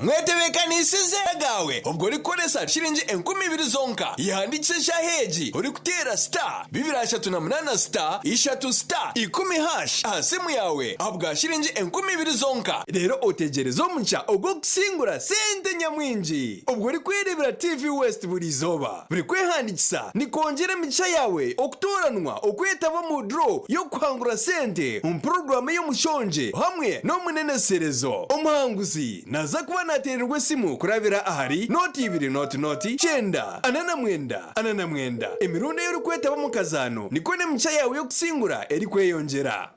mwetebekanisize gawe ubwo rikoresa shilingi 20,000 zonka yandikisha heji uri kutera star 238 star 3 star 10 hash asimu yawe abwa shilingi 20,000 zonka rero otegereza omucha ogwo kusingura sente nyamwinji ubwo uri kwirebera TV West buri zoba buri kwehandikisa ni kongera micha yawe okutoranwa okwetaba mu draw yo kwangura sente mu program yo mushonje hamwe no muneneserezo omuhanguzi naza kuba natererwe simu kurabira ahari noti 2 noti chenda anana mwenda emirundi yo kwetaba mu kazano niko ne micha yawe yo kusingura eri kweyongera.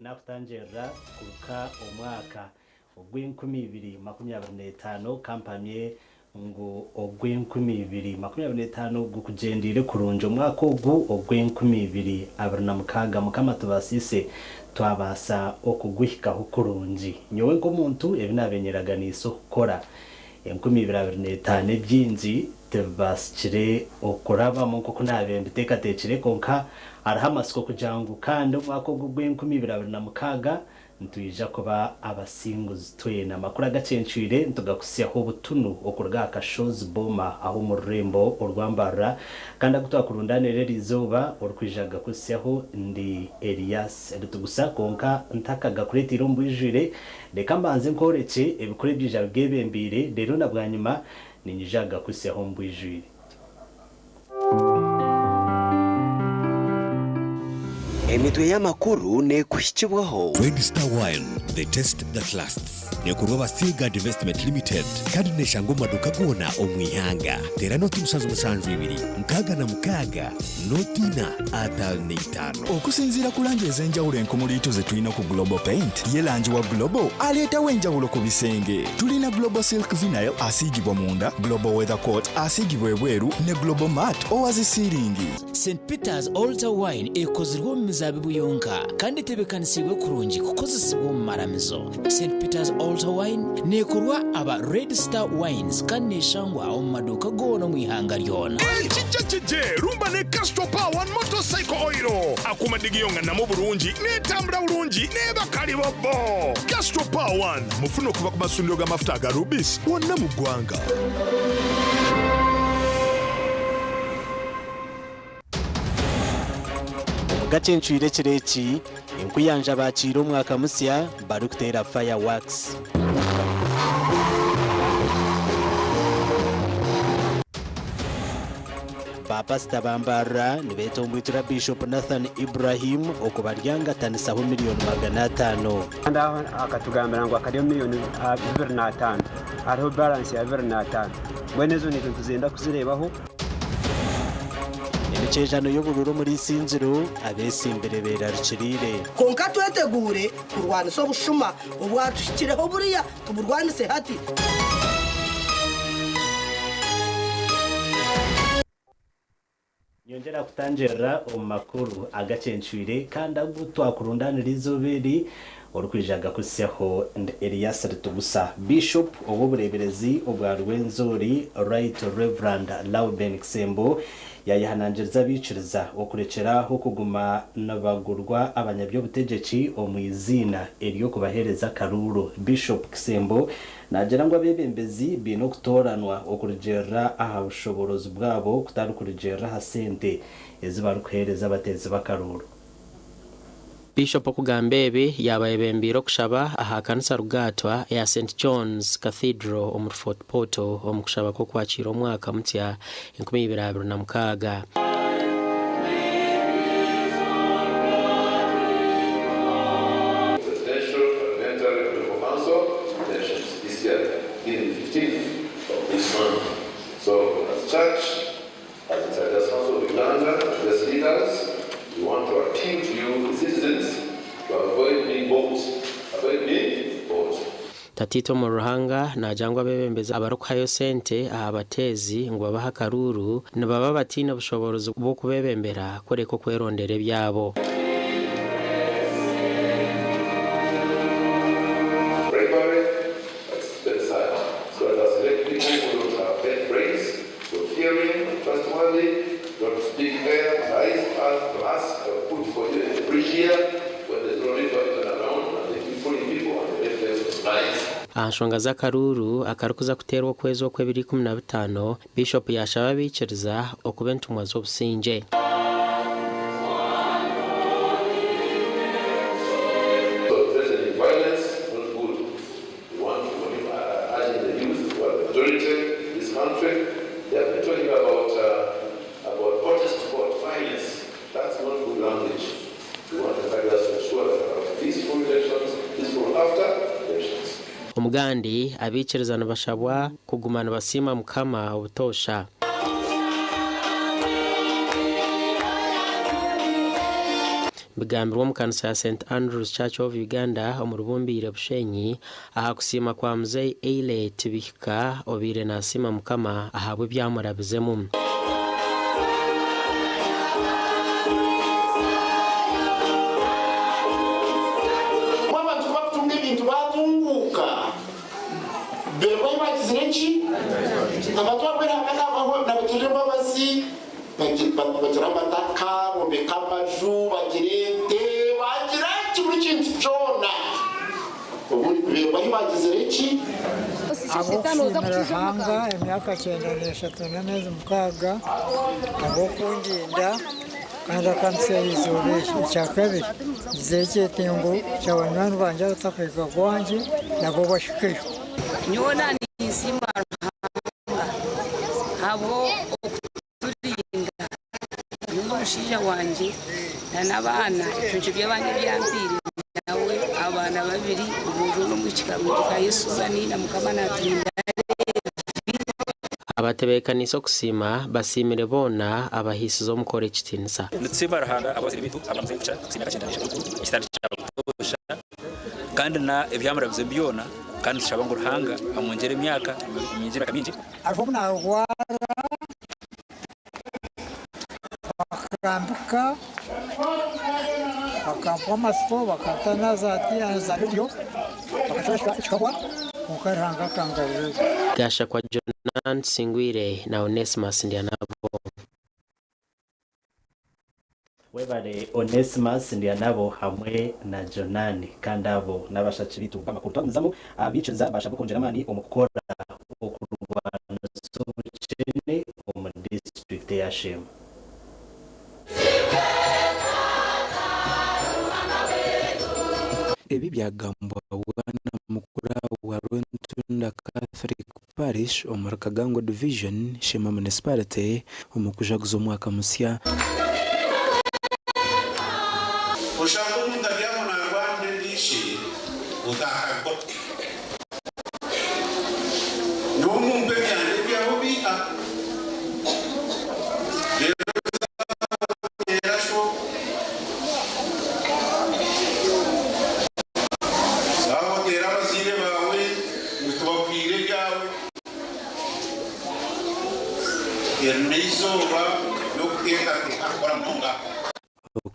nakutanjera kuruka omwaka ogw'2025 kampanye ngo ogw'2025 gukugendire kurunja omwaka ogwo ogw'2026 mukama tubasise twabasa okugwihikaho kurunji nyowe nk'omuntu ebinabenyeraganiso kukora 2025 byinzi tebasire okuraba munko kunabe mbitekatekire konka arahamasiko kujangu kandi umwaka ogw'2026 ntuyija kuba abasinguzi twena makuru agacencwire ntugakusiyaho ubutunu okurga akashozi boma aho mu rembo urwambara kandi agutwakurundanire rizoba urkwijaga kusiyaho ndi Elias edutugusa konka ntakaga kuretira umbwijire reka mbanze nkoreke ebikore byija bwebembire rero nabwanyuma ninyijaga kusiyaho umbwijire. Emitwe y'amakuru ne kushikibwaho Red Star Wine, the taste that lasts. Nekurwa Basiga Investment Limited kandi neshango maduka gona omwihanga tera noti musanzu ibiri nkaga na mukaga notina atalne 5 okusinzira kulanje ezenjawulo enkumulito ze tulina ku Global Paint yelanji wa Global aleta wenjawulo ku bisenge tulina Global Silk Vinyl asigibwa munda Global Weather Coat asigibwa ebweru ne Global Matte owazi siringi. St Peter's Altar Wine ekozirwa mu mizabibu yonka kandi tebekanisibwe kurungi kukozesebwa mu maramizo. St Peter's Altar Wine nekorwa aba Red Star Wines kandi neshangwa mu maduka gona mu ihanga lyona. Chiche rumba ne Castro Power motorcycle oil akumadigiyonga na mu Burungi netambula bulungi ne bakali bobo. Castro Power mufuno kuva ku masundiro ga mafuta ga Rubis wonna mu gwanga. Gacencuire kireki enkuyanja bakira omwaka musya barukutera fireworks. Bapasta bambara nibetombwitira Bishop Nathan Ibrahim okubaryanga tanisaho miliyoni 500 ndaho akatugambira ngo akariyo miliyoni 25 hariho balance ya 25 bwenezo nizo tuzenda kuzirebaho. Emicejano y'ubururu muri Sinziro abesimbere berarukirire konka twetegure kurwanisa obushuma obwatushyikireho buriya tuburwanise hati. Nyongera kutanjera omakuru agacencwire kandi agutwa kurundanira izoberi urukwijaga kuseho Elias Rutugusa Bishop obubureberezi obwa Rwenzori Right Reverend Lauben Kisembo yayihanangiriza biciriza okurekera ho kuguma nabagurwa abanyabyobutegeki omwizina eriyo kubahereza karuru. Bishop Kisembo nagira ngo abebembezi bino kutoranwa okurejera aha bushoborozi bwabo kutari kurejera ha sente ezibarukuhereza abatezi bakaruru. Bishop okugambebe yabayebembiro kushaba aha kanisa rugatwa ya St John's Cathedral omu Fort Portal omu kushaba ko kwakira omwaka mutya 2026. So as church, as Insiders Council of Uganda, as leaders, we want to appeal to you, citizens, to avoid being bought, Tatito Muruhanga na jangwa bebembeza abarukayo sente abatezi ngo babaha karuru nababa batina bushoborozi bwo kubebembera koreko kwerondere byabo. Ashonga za karuru akarukuza kuterwa kwezi okwe 2015 Bishop yashaba biciriza okubentumwa z'obusinje. Omugandi abiciriza bashabwa kugumana basima mukama obutosha. Bigambirwa mu kanisa ya St Andrews Church of Uganda omurubumbire Bushenyi aha kusima kwa mzee Eile Tibika obire nasima mukama ahabwe byamurabizemu. Abatwa kwera kana aho nabatirira babasi bagira amataka bombeka amaju bagirente bagira kiburi kintu cyona ubu bari bagize iki hanga emyaka 93 neza mukaga abo kundinda kandi kanse izore cyakabiri zeke ngo cyabanywana banje batakwega gwanje nabo bashikije nyona ni sima abo okuturinda n'umushinja wanje n'abana cyo byabanye byambire nawe abana babiri umuntu no mukikamuka Yesuzani na mukama natinda abatebekaniso kusima basimire bona abahisizo mukore kitinisa ndetse barahanga abaziri bitu abamuzenca kusimira cyendesha istandi cyabutosha kandi na ibyamurabize byona kandi shaba ngo ruhanga amongere imyaka myinjira kaminji ariko nagwara bakambika bakampa amasiko bakatana zati azabyo bakashaka ikabwa ukaranga kangawe gasha kwa Jonan Singwire na Onesimus Ndianabo. Webare Onesimus Ndianabo hamwe na Jonani kandabo nabashaci bitu bamakuru nzamo abiciriza basha gukonjera mani omukora okurwana sobuchene mu district ya Shema. Ebi byagambwa wana mukura wa Rwentunda Catholic Parish Omurakagango Division Shema Municipality omukujaguza omwaka musya ushangu mutabyamo na Rwanda dishi utahako n'umumbe byane byaho bita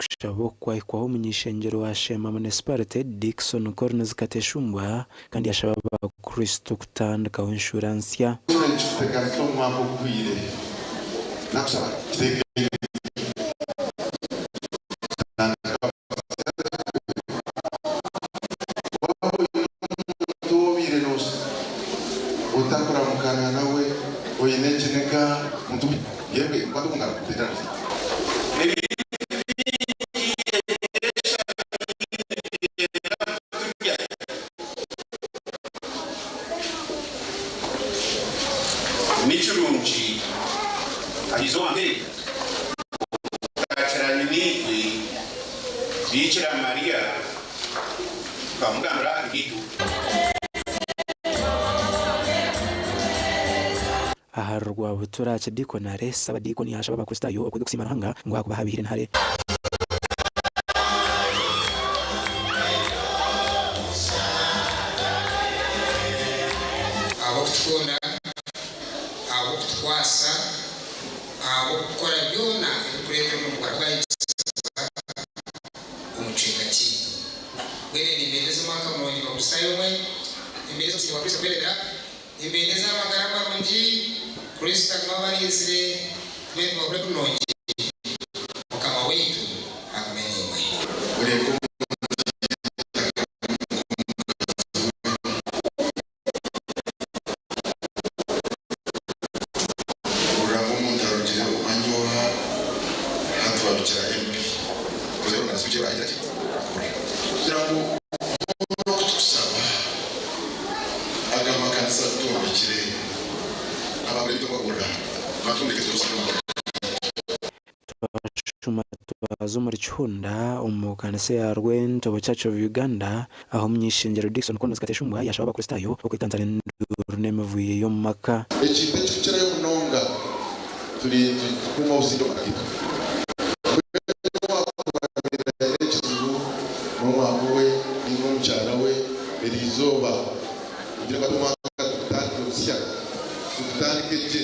kushabokwa ikwaho umunyishengero wa Shema Municipality Dickson Corners Kateshumbwa kandi yashaba Kristo kutandikaho insurance ya utakuramukana nawe oyinekineka muntu yewe kwatunga kutera Michurunchi alizo Amerika kakirani nitwe Bikira Maria kamugambira igitu aharwa buturache dikonare saba dikoni yashaba bakristayo okudukusima hanga ngo akubahabihire ntare abokutunda abokutwasa abokukora byona kureka mu Rwanda umucikati wene nimbeleza maka mwe bamusayo mwe nimbeleza cyangwa Kristo belera nimbeleza magarama munji Kristo kamabanizire mwe mwe kunonji kama wetu ameni mwe ureko muri Chunda umukanise ya Rwento Church of Uganda aho mnyishengero Dickson Corners Kateshumbwa yashaba bakristayo okwitanzana n'emevuye yo maka ekite cyukira yo munonga turi kuma usindo makito mwawe ningo mchara we elizoba kugira ngo tumaka tutandukira tutandikeje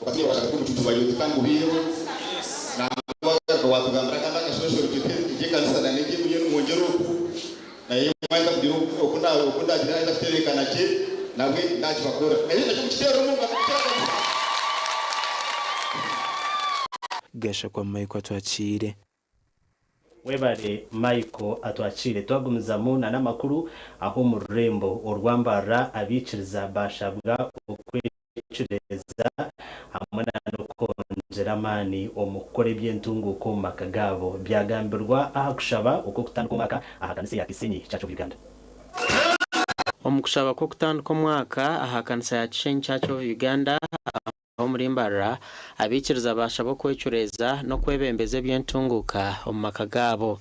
wakati washaka kumtubayo tangu hiyo na watu gambara kama social media kanisa na niki mwenye mwonjero na yeye mwenda kudiru okunda jira tafsiri kanache na we ndachi bakora na yeye ndachitero Mungu akataka gasha kwa Michael twachire webare Michael atwachire twagumiza muna n'amakuru aho mu Rurembo urwambara abiciriza bashabwa okwecureza hamwe no konjeramani omukore by'entunguko mu makagabo byagambirwa aha kushaba uko kutandika umwaka aha kanisa ya Kisenyi Church of Uganda omukushaba ko kutandika umwaka aha kanisa ya Kisenyi Church of Uganda aho muri Mbarara abikiriza bashabo kwecureza no kwebembeze by'entunguka mu makagabo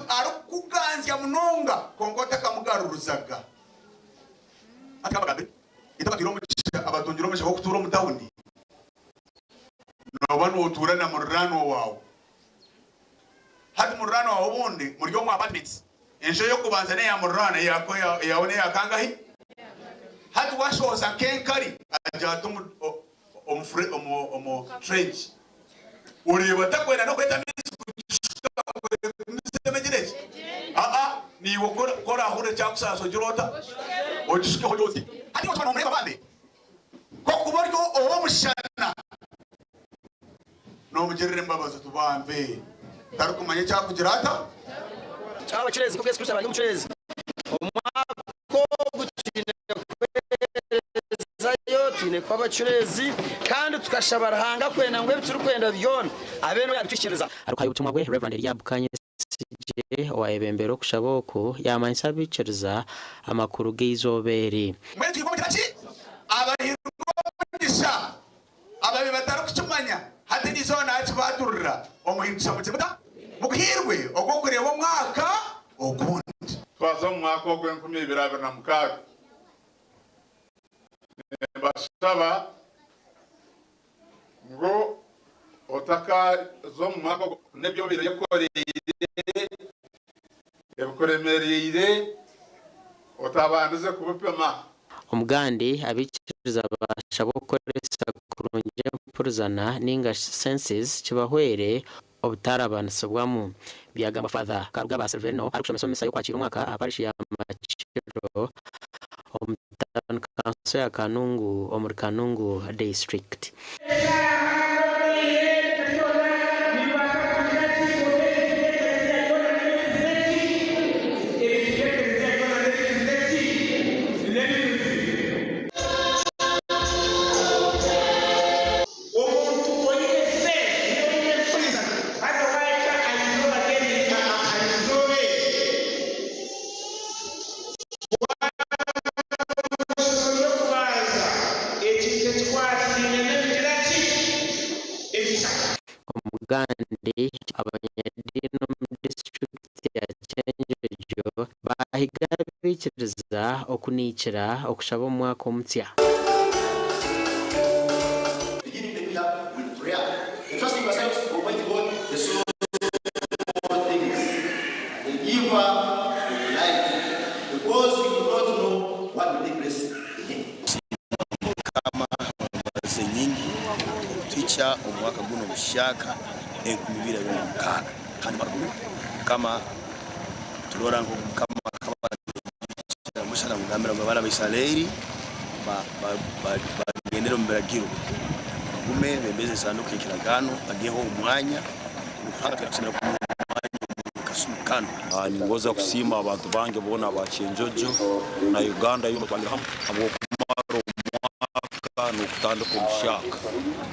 arukuganzya munonga kongota kamugaruruzaga akabagabe itabagiro mucisha abatongiro musha ko kutura mu tawuni no banu uturana mu rano wawe hadi mu rano wawe bonde muri yo mu apartments enjo yo kubanza ne ya mu rano yako yaone yakangahi hadi washoza kenkari ajatu omu trench ureba takwena no kweta ni wokora hure cyakusaso jirota ogishike hojozi hadi watu banomureba bande ko kubaryo owo mushana no mugerere mbabaza tubambe tarukumanye cyakugirata abakirezi ko Yesu abanye umucurezi umwako gutinda kwezayo tine kwa abakirezi kandi tukashabarahanga kwena ngwe bituru kwenda byona abeno yatwishiriza arukaye ubutumwa bwe Reverend Eliab waebembero kushaboko yamanyisa biciriza amakuru g'izoberi mwe twiko kiraki abahirwa ababe bataro kucumanya hati nizona akibaturira omuhindisha mukibuta mukuhirwe ogokureba umwaka ogundi twaza mu mwaka w'2026 basaba ngo otaka zo mu mwaka nebyo biro yakoreye ebikoremerire otabanduze kubupema omugandi abikiriza bashaka gukoresha kurungi mpuruzana ninga senses kibahwere obutarabanasibwamu byagamba Father Karuga ba Silverino arikushoma misa yo kwakira umwaka aparishi ya Machiro omutano kanso ya Kanungu omuri Kanungu district. Gandhi abanyadino district ya Chenjejo bahiga bikiriza okunikira okushaba omwaka omutya. Trusting ourselves, Almighty God, the soul of things, the giver of life, because we do not know what will take place again. Kama maze nyingi twica omwaka guno mushaka 2026 kandi kama tulora ngo kama mushana mugamira ngo bana bisaleri bagendera mberagiru gume bembeze sanduku y'ikiragano agiyeho umwanya ukanga kusimira ku mwanya kasumukano ni ngoza kusima abantu bange bona abacyenjojo na Uganda yo twangira hamwe abo kumaro umwaka no kutandika umushaka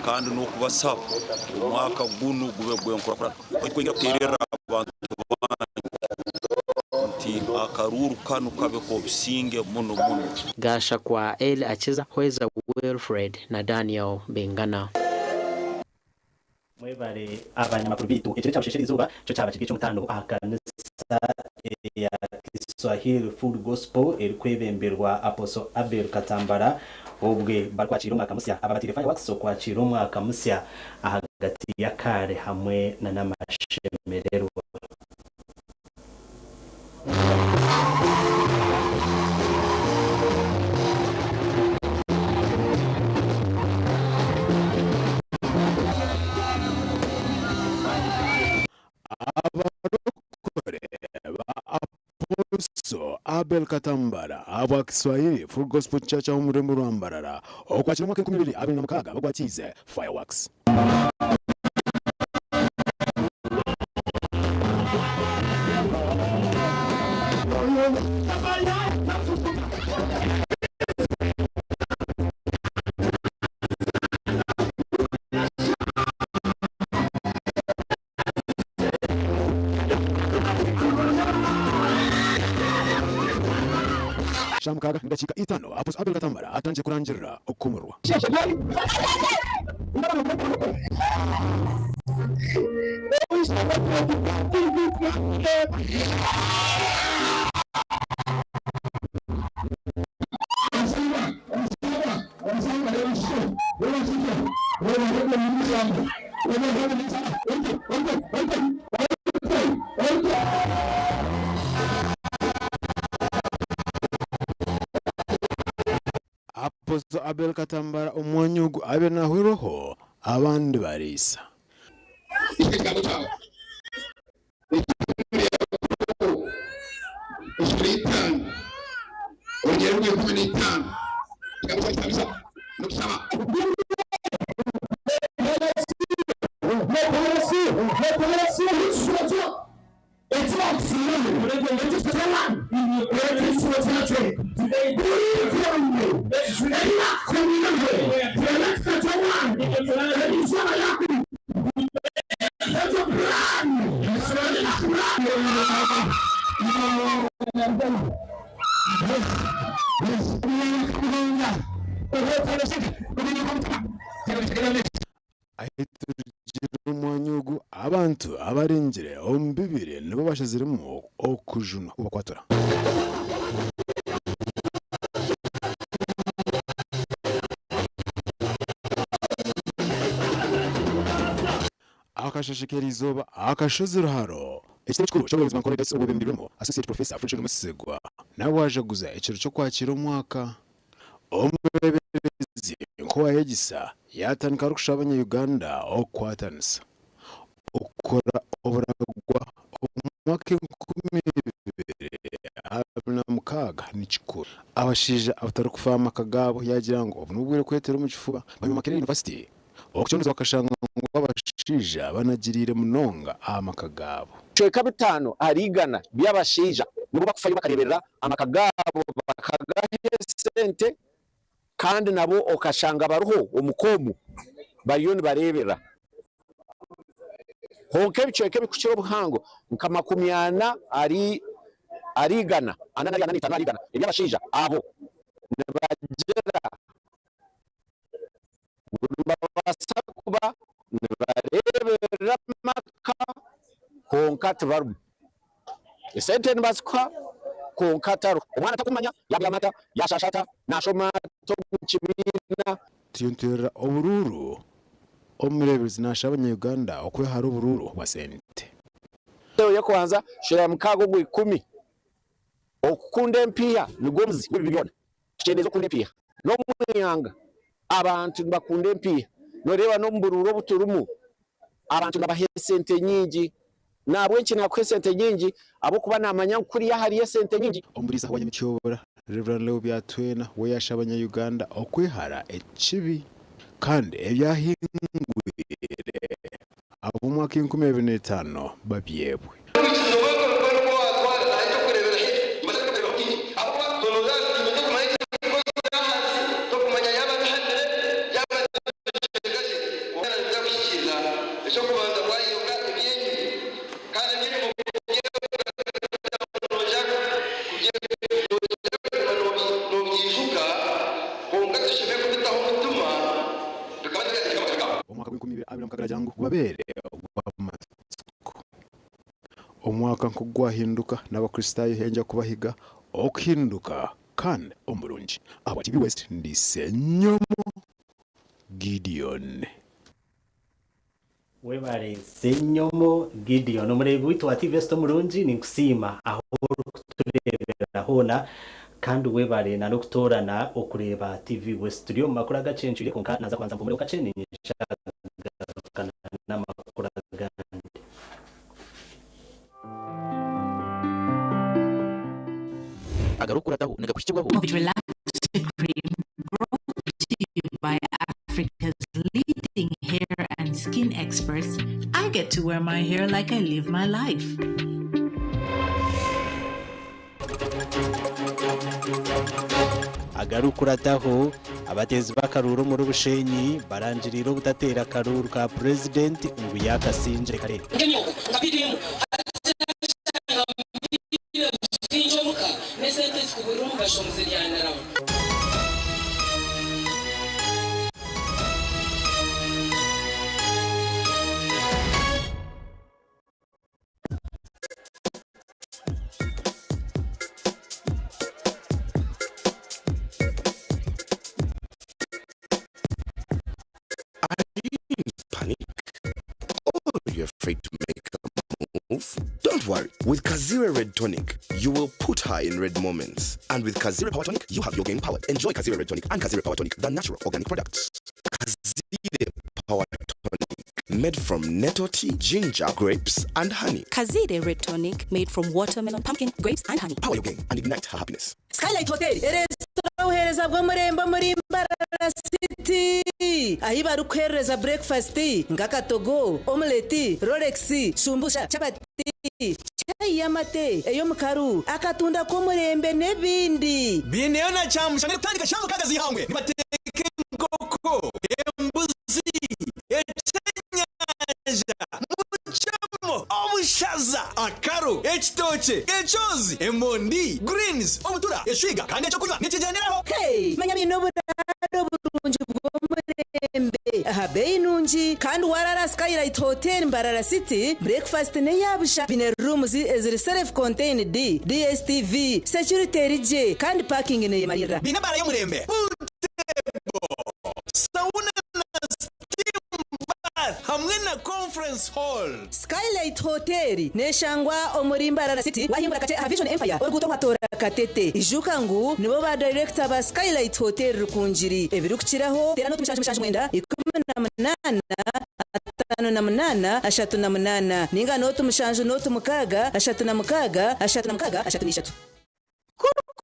kandi no kubasaba umwaka guno gube gwenkora kwingira kuterera abantu nti akaruru kanu kabe ko bisinge muno gasha kwa El Achiza Hweza Wilfred na Daniel Bengana. Mwebare abanyamakuru bitu ekire cyabashishira izuba cyo cyaba kigice mutando akanisa ya Kiswahili Full Gospel erikwebemberwa Apostle Abel Katambara obwe barkwakira umwaka musya ababatire Fireworks kwakira umwaka musya ahagati ya Kare hamwe na Namashemerero. Abel Katambara aba Kiswahili Full Gospel Church aho muri Rwambarara okwakira mwaka 2026 bagwatize Fireworks. Shamkaga ndachika itano Apostle Abel Katambara atanje kurangira okumurwa. Apostle Abel Katambara omwanyugu abe nahuroho abandi barisa. Umwanyugu abantu abarenjere ombibire nibo bashazirimo okujuna ubakwatora. Akashashikerizoba akashozirharo ekitechukuru cy'abayobozi bakora ndetse ububembiremo Associate Professor Frederick Musegwa nawe waje guza ekiro cyo kwakira umwaka omulebezi nkuwa yegisa yatandika kusha abanyayuganda okwatanisa okukora oburagwa omwaka 2026 nikikuru abashija abatari kufa amaka gabo yagira ngo obunubwire kwetera mu kifuba bari Makerere University okucyoneza bakashanga ngo abashija banagirire munonga amaka gabo cweka bitano arigana byabashija nibo bakufayo bakareberera amaka gabo bakagahe sente kandi nabo okashanga baruho umukomu bariyoni barebera honke bicweke bikukiro buhango nkama kumyana arigana anana nitano arigana ibyabashija abo nabagera kuba barebera maka honka tubaru esente nibasukwa honka taru umwana takumanya yabyamata yashashata nashoma to kukibina tiyonterera obururu omulebezi nasha abanyayuganda okwe hari obururu wa sente yo kwanza shira mukago gwe 10 okukunda empia nigomuzi w'ibibona cyendezo kunda empia no muyanga abantu bakunda empia no reba no mbururo buturumu abantu nabahesente nyingi nabwe nkina kwesente nyingi abo kuba namanya kuri ya hari sente nyingi omuriza wa nyamcyobora Reverend Leo byatwena we yasha abanyayuganda okwehara ekibi kandi ebyahingwire abo mwaka 2025 babyebwe omwaka nkugwahinduka n'abakristayo henja kubahiga okuhinduka kandi omulungi abo TV West ndisenyomo Gideon webare senyomo Gideon omurebi witu wa TV West omulungi ninkusima aho kuturebera hona kandi webare na okutorana okureba TV West studio makuru agacenjure konka naza kwanza mpomero kaceni nshaka n'amakuru agandi agarukurataho nagakushikirwaho Relaxed Cream brought to you by Africa's leading hair and skin experts. I get to wear my hair like I live my life. agarukurataho abatezi bakaruro muri Bushenyi baranjiriro butatera karuru ka president Nguyaka Sinje kare afraid to make a move? Don't worry. With Kazire Red Tonic, you will put her in red moments. And with Kazire Power Tonic, you have your game powered. Enjoy Kazire Red Tonic and Kazire Power Tonic, the natural organic products. Kazire Power Tonic, made from netto tea, ginger, grapes, and honey. Kazire Red Tonic, made from watermelon, pumpkin, grapes, and honey. Power your game and ignite her happiness. Skylight Hotel, restaurant uhereza bwo muremba muri Mbarara City. Ahiba rukereza breakfast, ngakatogo, omelette, Rolex, shumbusha, chapati, chai yamate, eyo mukaru, akatunda ko murembe nebindi. Bineyo na chamusha ngitandika shamu kagazi hamwe. Nibateke ngoko, embuzi, muchamo, obushaza, akaro, ekitoche, echozi, emondi, greens, obutura, eshiga, kandi echo kunywa nikijaniraho. Hey, manya bino burado burunji bwo murembe. Aha bei nunji kandi warara Skylight Hotel Mbarara City, breakfast ne yabusha. Bine rooms is self contained, DSTV, security rije kandi parking ne yamarira. Bine bara yo murembe. Sauna na steam bath hamwe na comfort Conference Hall. Skylight Hotel neshangwa Omurimbarara City wahimbura kate Vision Empire oruguto hatora katete ijukangu nibo ba director ba Skylight Hotel rukunjiri ebirukiraho tera no tumishanje mwenda 18 5 8 ninga no tumishanje no tumukaga 3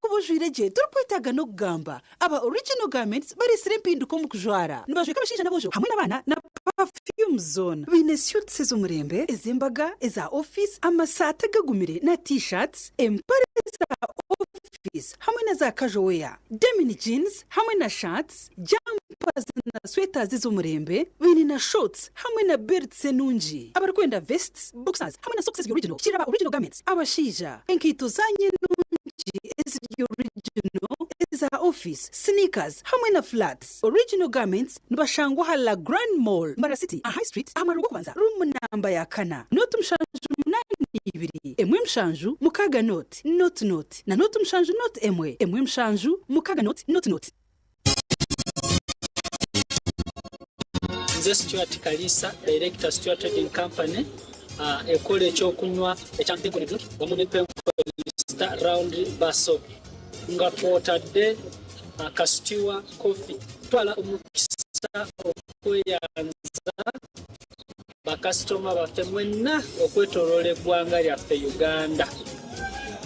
kubujwireje turkwitaga no kugamba aba original garments bari sirimpinduko mu kujwara nibajwe kabishija nabojo hamwe n'abana na perfume zone bine suits z'umurembe ezimbaga eza office amasata gagumire na t-shirts empare za office hamwe na za casual wear denim jeans hamwe na shirts jumpers na sweaters z'umurembe bine na shorts hamwe na belts nunji abarkwenda vests boxers hamwe na socks original kiraba original garments abashija enkito zanye is the original is our office sneakers hamwe na flats original garments nibashangwa hala Grand Mall Mbara City a High Street amarugo kwanza room namba ya kana note mshanju 82 emwe mshanju mukaga note na note mshanju note emwe mshanju mukaga note Nze Stuart Kalisa director Stuart Trading Company ekole ekyokunywa ekyanteguliddwa omunepe round baso nga twotadde akasitiwa coffee twala omukisa okweyanza bakasitoma baffe mwenna okwetoloola eggwanga lyaffe Uganda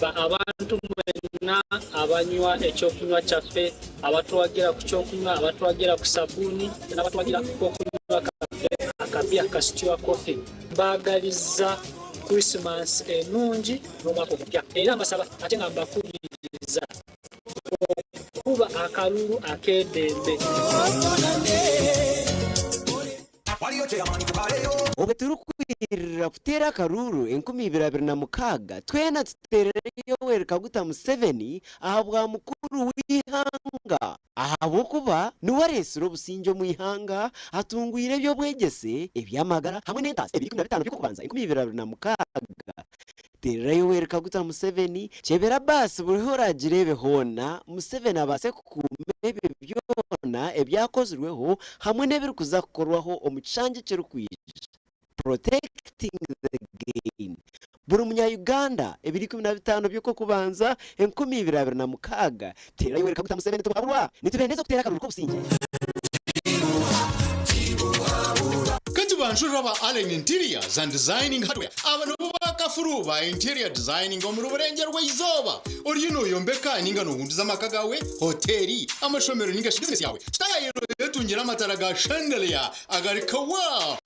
abantu mwenna abanywa ekyokunywa kyaffe abatwagira ku kyokunywa abatwagira ku sabuni n'abatwagira ku okunywa akapya kasitiwa coffee baagaliza Christmas enungi n'omwaka omupya era mbasaba ate nga mbakubiriza kuba akalulu akedembe obeturukwirira kutera akaruru 2026 twena tuterereyo wereka guta Museveni ahabwa mukuru w'ihanga ahabokuba nuwaresura obusinjo mu ihanga atungwire byo bwegese ebyamagara hamwe n'entasi 15 byo kubanza 2026 tererayo wereka guta Museveni chebera basi buriho ragirebe hona Museveni abase kukumebe byona ebyakozweho hamwe n'ebiri kuzakorwaho omucanje cy'erukwije protecting the game buri munya-Uganda 2015 byuko kubanza 2026 tererayo wereka guta Museveni tubaburwa nitubendeza kutera akaruko businje Banjura ba Allen Interiors and Designing Hardware abantu bakafuru ba interior designing omuru burenge rw'izoba orino yombeka ninga no gundiza makagawe hoteli amashomero ninga business yawe style yetungira amatara ga chandelier agarikawa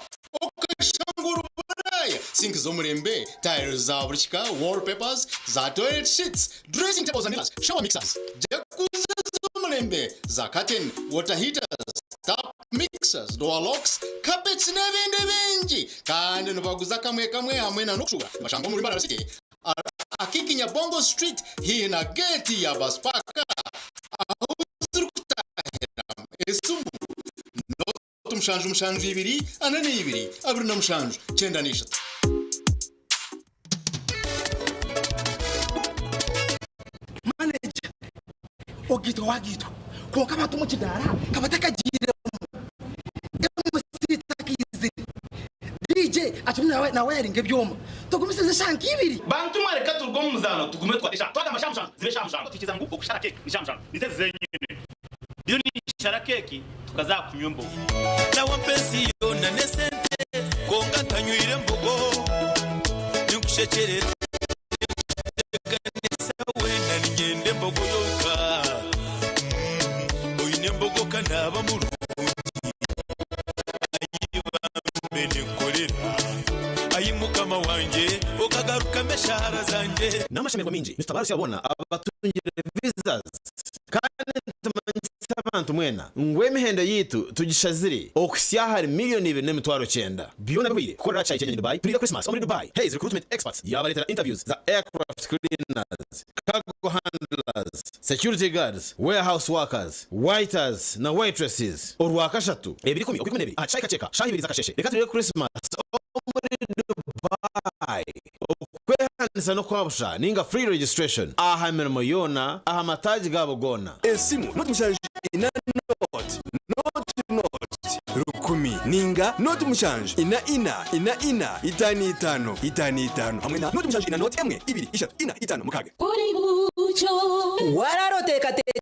okashanguru baraya sink z'omurembe tiles za burishika wallpapers za toilet sheets dressing tables and mirrors shower mixers jacuzzi z'omurembe za curtain water heaters tap mixers door locks carpets n'ebindi bingi kandi nubaguza kamwe hamwe na nukushura mashango muri Mbara City akikinya Bongo Street hina gate ya Baspaka aho zirukutahera esumu tumshanju 2 anane 2 abiri na mushanju 9 manager ogito wagito konka abantu mu kidara kabatakagire DJ atumwe na wearing ebyoma tugumiseze shanki ibiri bantu mwareka turgo mu muzano tugume twadesha twada amashamsham zibe shamsham tukiza ngo okushara keke ni shamsham niteze zenyine iyo ni shara keke tukazakunywa mbogo na wapenzi yo na nesente konga tanywire mbogo nyukushekerera kanisa wenda ngende mbogo yoka oyine mbogo kana abamuru ayimukama wanje okagaruka meshara zanje n'amashemerwa minji Mr. Barusi yabona abatungire visas kandi tumanyisa abantu mwena ngwemihendo yitu tugishazire okusyahari miliyoni 2.9 biyona bwire kora cha Kenya Dubai Pre Christmas muri Dubai Hayes recruitment experts yabaletera interviews za aircraft cleaners cargo handlers security guards warehouse workers waiters na waitresses orwakashatu 2012 achaka cheka shahibiriza kasheshe reka turebe Christmas Dubai okwehanisa no kwabusha ninga free registration aha mirimo yona aha mataji gabo gona esimu notumushaje ina not rukumi ninga noti mushanje ina itani itano hamwe na noti mushanje ina noti emwe ibiri ishatu ina itano mukaga wararotekatera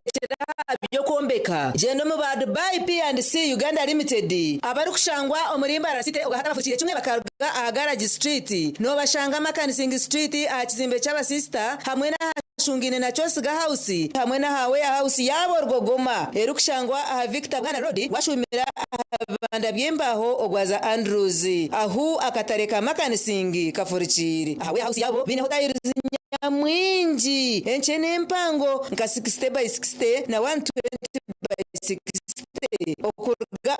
byo kombeka gendo mu ba Dubai P&C Uganda Limited abari kushangwa omurimba rasite ugahata bafukire kimwe bakaruga Garage Street no bashanga Makanising Street a kizimbe cy'aba sister hamwe na shungine na Chosiga House hamwe na Hawe House yabo Rwogoma erukushangwa Victor Bwana Road washumira abanda byembaho ogwaza Andrews ahu akatareka Makanising kafurikiri Hawe House yabo bine hotayiri mwinji enchene mpango nka 60 by 60 na 120 by 60 okurga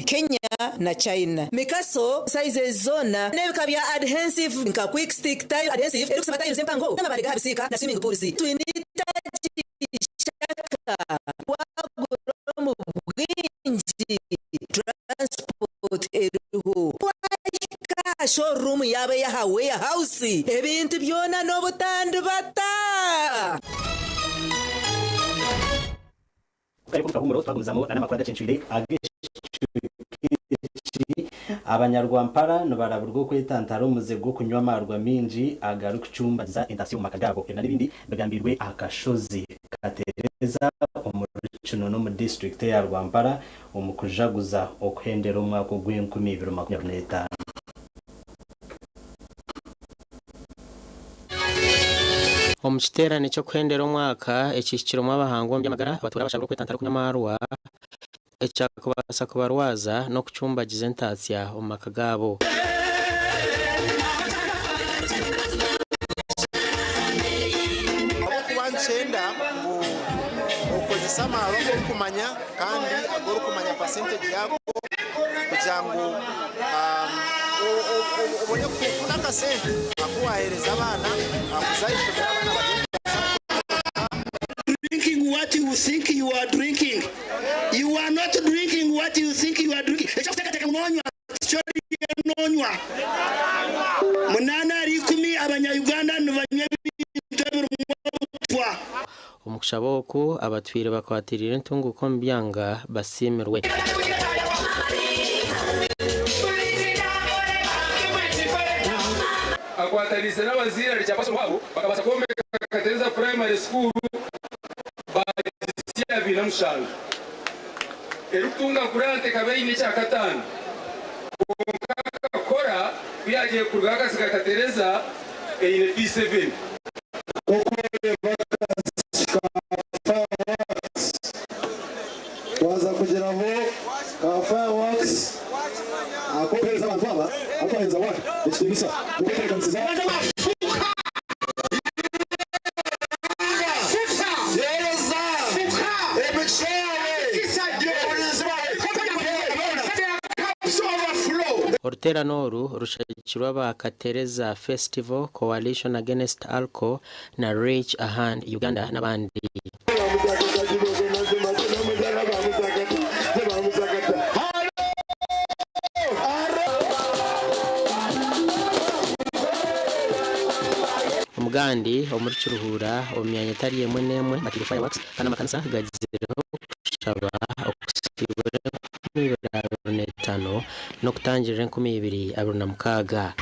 Kenya na China mikaso size zona nebika bya adhesive nka quick stick tile adhesive erukusema tile mpango n'amabariga habisika na swimming pools twinita shaka waguro mu bwinji transport eruho showroom yabe ya Hawe House ebintu byona no butandu bata Karibu kahumuro twagumizamo n'amakuru adacenshwire abanyarwampara no baraburwo kwetantara umuze bwo kunywa amarwa minji agaruka cyumba za indasiyo makagabo na nibindi bagambirwe akashozi katereza umurucuno no mu district ya Rwampara umukujaguza okuhendera umwaka gw'2025 Omukiterane cyo kwendera umwaka ekikiro mu abahangwa by'amagara abatura bashaka kwetantara kunyamarwa ecyakubasa kubarwaza no kucumbagiza entasya omaka gabo kubanchenda ukozesa amaro kumanya kandi agora kumanya percentage yako kugira ngo ubone kufuna akasente akuwahereza abana akuzayishobora abana bagenda drinking what you think you are drinking. You are not drinking what you think you are drinking. Munana rikumi abanya-Uganda nubanye bitwa omukushaboku abatwire bakwatirira entunguko mbyanga basimirwe akwatarise n'abazira lichapaso wabo bakabasa kuomeka Katereza Primary School basia bila mshanga erutunga kurante kabeine cha katano kora byagiye kurugaka sika Katereza ine P7 waza kugira ngo ka fireworks akohereza abantu baba akohereza watu ekibisa ukotereka nsiza Ortera Noru rushakirwa ba Katereza Festival Coalition Against Alcohol na Reach a Hand Uganda n'abandi Umugandi omurikiruhura omyanya tari yemwe nemwe bakiri fireworks kana amakanisa gagizeho kushaba okusibura 2025 no kutangirira 2026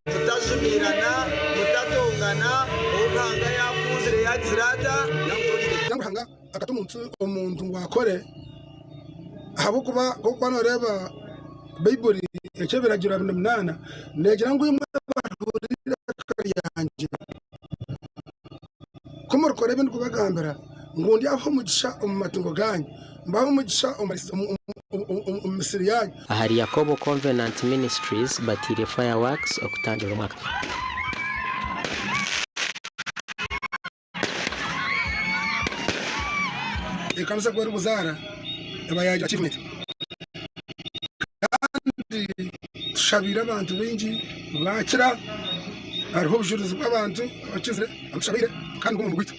mutajumirana mutatongana ubanga yakuzire yagizirata nanguranga akatumuntu omuntu wakore habo kuba ko noreba Bible echeberagira 8 negira ngo imwe bahurira kariyange komor kore bintu kubagambira ngundi aho mugisha omumatungo ganyu mbaho mugisha omumisiri yanyu ahari Yakobo Covenant Ministries batire fireworks okutangira umwaka ikanisa kwa Rubuzara abayaje achievement kandi tushabira abantu bengi bakira hariho ubujuruzi bw'abantu abakizire amushabire kandi ngo mugwite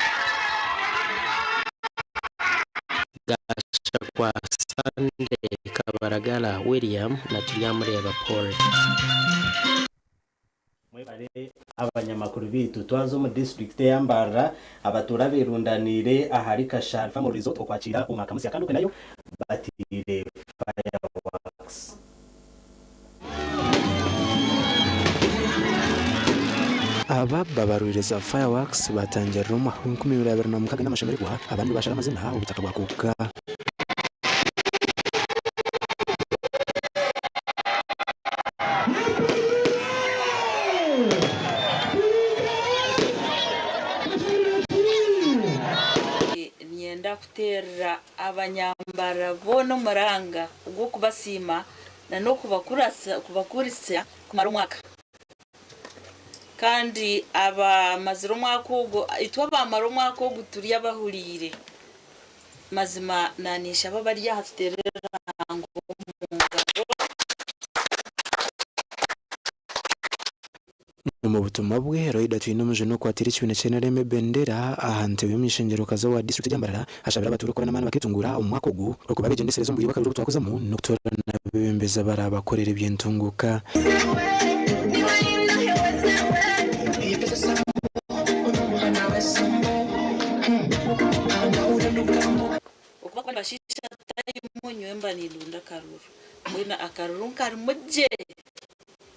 kwa Sunday Kabaragala William na tulyamureba Paul mwebale abanyamakuru bitu twazo mu district ya Mbarara abatura birundanire ahari Kasharfa mu resort okwakira umwaka musi kandi nayo batire fireworks. aba babaruriza fireworks batangira mu 2024 n'amashamirwa abandi bashara amazina ubutaka bwakuka nienda kutera abanyambara bono maranga ubwo kubasima na no kubakurisa kumara umwaka kandi aba maziro mwaka ubwo itwa bamara umwaka wo guturiya bahurire mazima nanisha bari yahaterera ngo mu butumwa bwe Roida twinumuje no kwatira ikibine cy'Nareme Bendera ahantewe mu ishengero kaza wa district y'Ambarara ashabira abatura ko n'amana bakitungura umwaka ugu uko babigendesereza mu yubaka twakozamo no gutorana bembeza barabakorera ibyentunguka ukuba kwa bashisha tayi munyo emba nilunda karuru mwina akaruru karimuje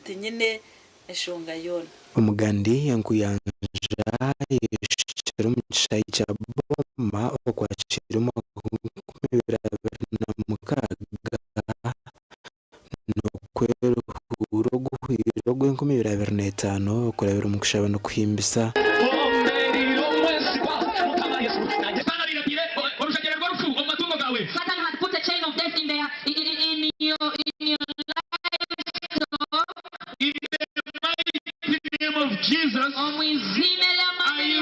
tinyene eshonga yona umugandi yankuyanja yishira mu cyayi cya boma okwakira mu 2024 no kwero huro guhiro gwe 2025 kurabira umukushaba no kwimbisa Satan had put a chain of death in there in your in the name of Jesus, I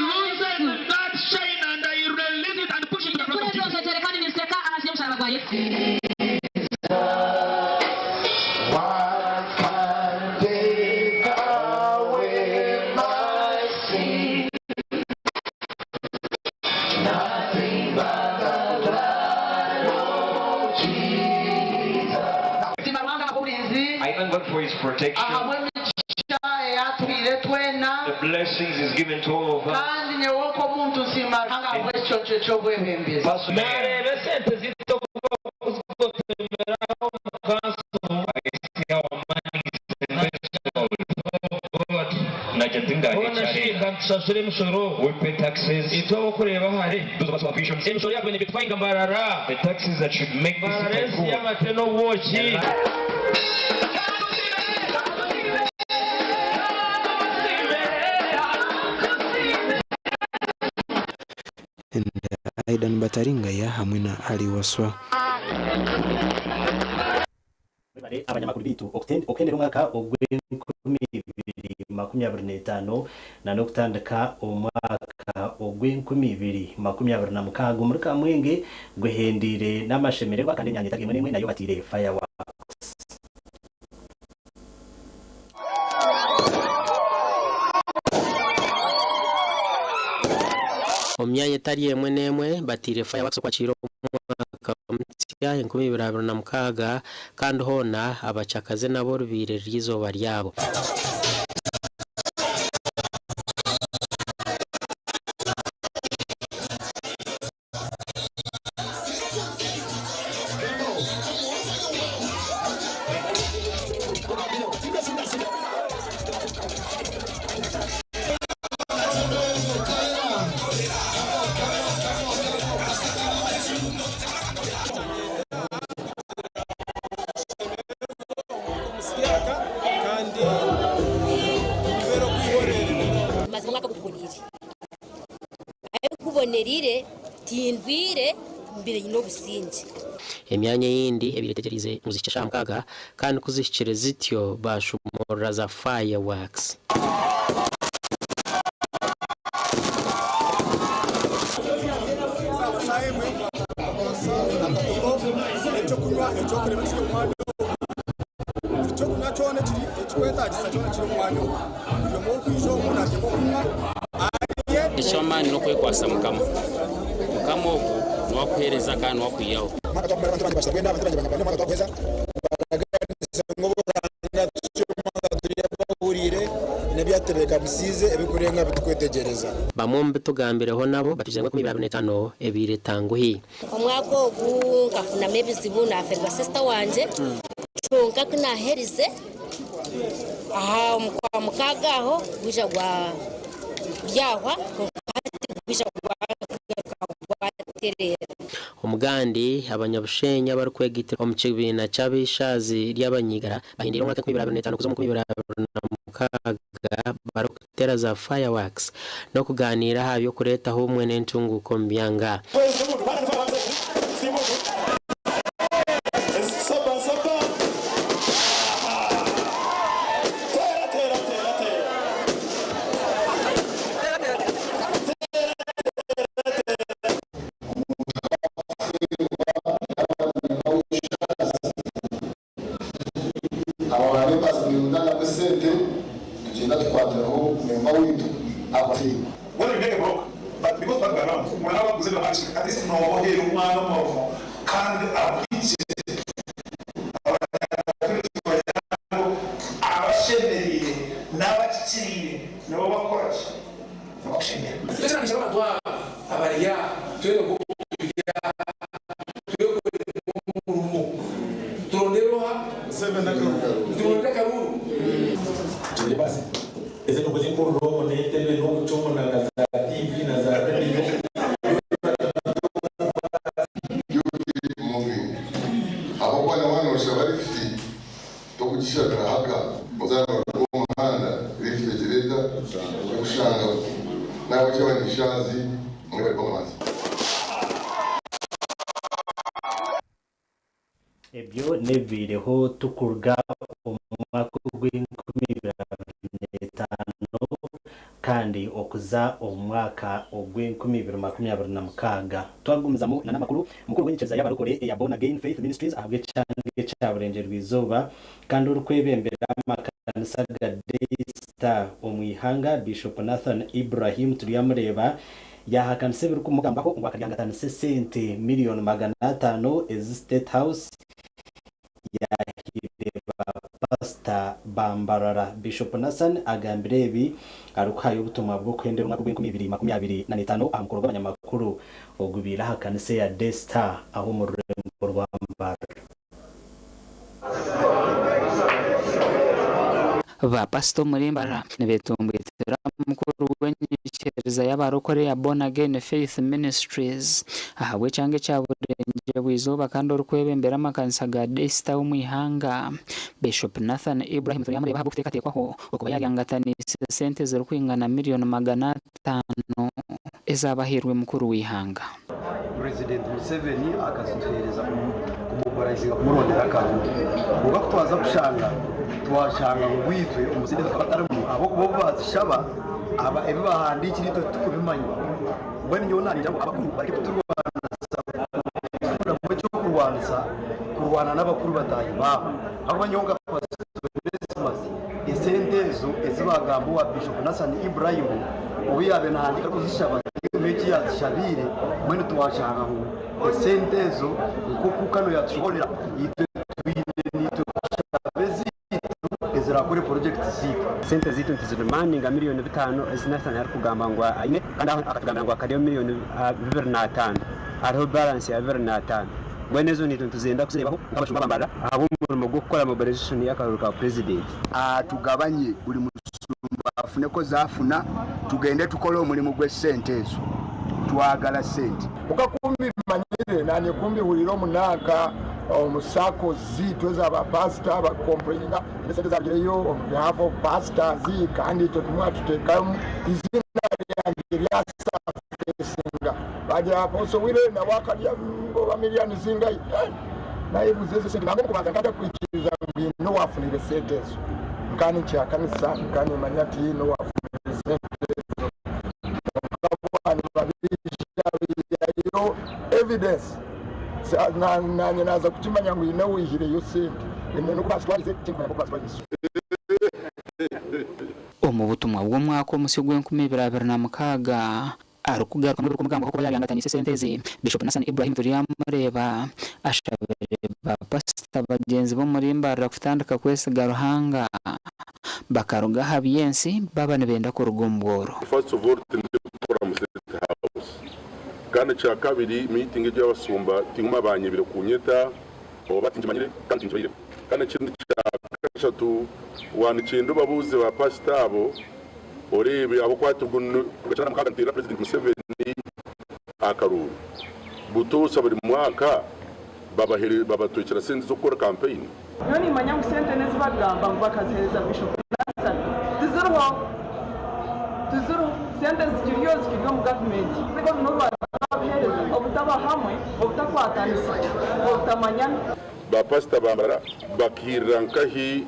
loosen that chain and I release it and push it to the cross of Jesus. What can take away my sin? Nothing but the blood of Jesus. I thank God for His protection. The blessings is given to all of us. We pay taxes. The taxes that should make this Aidan Bataringa ya hamwe na aliwaswa abanyamakuru bitu okendera umwaka ogwe 2025 na no kutandika umwaka ogwe 2026 muri Kamwenge gwehendire n'amashemererwa kandi nyanye tagimwe nemwe nayo batire fireworks. Omyanya etari emwe n'emwe batire fireworks kwakira umwaka mutya 2026 kandi hona abacakaze nabo rubire ryizoba ryabo. kubonerire tindwire mbere no businje emyanya yindi ebiretegerize muzikisha mkaga kandi kuzishikire zityo bashumura za fireworks. Eshomani no kwekwasa mukama ogu nokwereza kandi nokwiyaho nabyatebeka musize abatugambireho nabo batujengwa 2025 ebiretanguhi omwaka ogu nkafuna ebizibu naferwa sister wanje chonka kinaherize aha mukaga aho bwija gwa byahwa bwija gwa terera umugandi abanyabushenya barukwegitira omukibina cyabishazi ry'abanyigara bahindira umwaka 2025 kuzo mu 2026 barukutera za fireworks no kuganira habyo kureta humwe n'entunguko mbyanga ebyo nebireho tukurga umwaka w'2025 kandi okuza omwaka ogw'2026 twagumizamo n'amakuru mukuru w'inyikiza y'abarokore ya Born Again Faith Ministries ahabwe cyange cyaburenge rwizoba kandi urukwebembera amakanisa ga Daystar omwihanga Bishop Nathan Ibrahim turiyamureba yahakanise biri kumugambaho ngo akagangatanise sente miliyoni 500 ez State House yahireba Pastor Bambarara. Bishop Nathan agambire ibi arukayo ubutumwa bwo kwendera umwaka w'2025 amukuru w'abanyamakuru ogubira hakanise ya Daystar aho mu rurengo rwa Mbara. ba Pastor Murimbara nibetumbwitira mukuru w'inyikiza y'abarokore ya Born Again Faith Ministries ahabwe cyange cyaburenge bwizoba kandi urukwebembera amakanisa ga Daystar umwihanga Bishop Nathan Ibrahim turiyamure bahabwe kutekatekwaho ukuba yagangatanise sente zirukwingana miliyoni 500 ezabahirwe mukuru w'ihanga. President Museveni akazituhereza kumugoraiza kumurondera akarundi uga twaza kushanga twashanga ngwitwe umusideza kabataramu abo kubo bazishaba aba ebibahandikira ito tukubimanya bweni nyona njabo abakuru bari kurwana n'abakuru batayi babo abo banyonga Christmas isentezo ezibagambo wa Bishop Nathan Ibrahim ubiyabe nahandika kuzishaba mechi yazishabire mwene twashanga ngo esentezo uko kano yatushobora yitwe twinito bezi ezera kuri project ziko sente zito ntiziremaninga miliyoni 5 ezinathan ari kugamba ngo ine kandi akatugamba ngo akadiyo miliyoni 25 ariho balance ya 25 bwenezo nito tuzenda kusebaho abashumba bambara abo mu gukora mobilization y'akaruka president tugabanye buri musumba afune ko zafuna tugende tukole umulimo gwe sentezo twagala sente ukakumbi manyire nani kumbi huliro munaka musako zito za ba pastor ba comprenda sente za gireyo on behalf of pastors kandi to tumwa tutekamu izina ya singa baje hapo so wile na wakalia ngo milioni zinga na hebu zeze sente nango kubanza kada kuikiriza no wafunire sentezo nkani cha kanisa nkani manyati no wafunire sentezo evidence na naza kutimanya ngo ine wihire yose no kubaswarize cyangwa kubaswarize omubutumwa bw'umwaka omusi gw'2026 arukugaruka muri kumugamba ko yagangatanise sentezi Bishop Nathan Ibrahim turiyamureba ashabere ba pastor bagenzi bo muri Mbara kutandika kwesiga ruhanga bakaruga habyensi baba nibenda ku rugomboro. First of all, gukora kandi cya kabiri meeting y'abasumba tinguma banyebire kunyeta obatinjimanyire kandi tinjibire kandi kintu cya gatatu wanikindo babuze ba pastabo orebe abo kwatugunu kugacana mukagantira president Museveni akaruru butosa buri mwaka babatwekera sente zo gukora campaign none manya ngo sente neza bagamba ngo bakazihereza Bishop Nathan tuzuru sente zikiriyo mu government rego no bahereza obutaba hamwe obutakwatanisa obutamanyana ba pastor bambara bakirankahi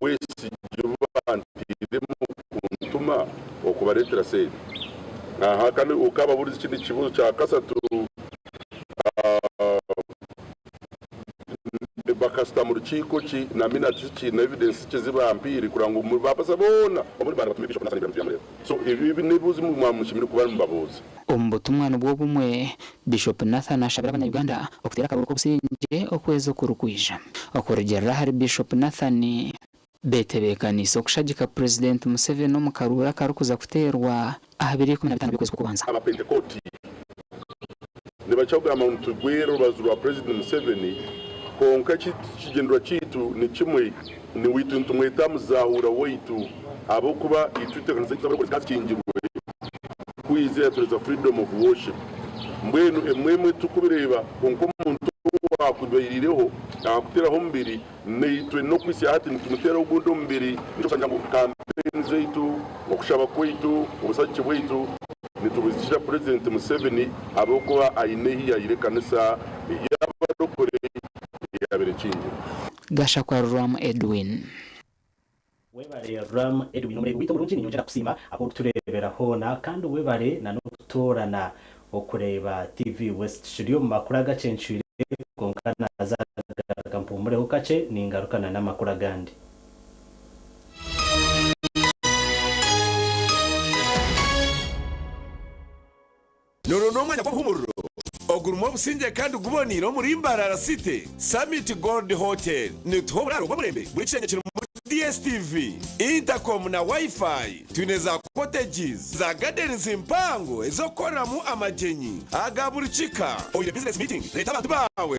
wese jubantire mu kuntuma okubaretera sente aha kandi ukaba buri ikindi kibuzo cya kasatu bakasta mu rukiko ki na minutes ki na evidence kizibampiri kurango mu bapasa bona muri bana batumye Bishop Nathan byamure so ibi nibuzi mu mwamushimira kuba mbabuza omubutumwa nubwo bumwe Bishop Nathan ashabira abanyarwanda okutera kaburo ko businje okwezo kurukwija okorogera hari Bishop Nathan betebekaniso kushagika President Museveni no mukarura karukuza kuterwa 2015 by'ukwezi kubanza abapentekoti nibachaga amuntu gwero bazura President Museveni konka kigendwa kitu ni kimwe ni witu ntumweta muzahura weitu abo kuba itutekanisa cyangwa ko cyakingirwe kwizera tureza freedom of worship mbwenu emwemwe tukubireba konko umuntu wakubirireho akuteraho mbiri nitwe no kwisi hati mutera ugundo mbiri nico kanja ngo campaign zeitu okushaba kwitu ubusachi bwitu nitubizisha President Museveni abo kuba ainehi yayirekanisa y'abarokore gasha kwa Ram Edwin webare Ram Edwin muri wito burungi nyongera kusima aho turebera hona kandi webare na no tutorana okureba TV West Studio makuru agacenshire konkana za kampumure hokace ningarukana na makuru agandi Noro nomanya kwa humuro Ogurumwa businje kandi guboniro muri Mbarara City Summit Gold Hotel ni tobura rwo murembe bwicenge kiri mu DSTV Intercom na Wi-Fi tuneza cottages za gardens impango ezokora mu amajenyi agaburicika oya business meeting leta abantu bawe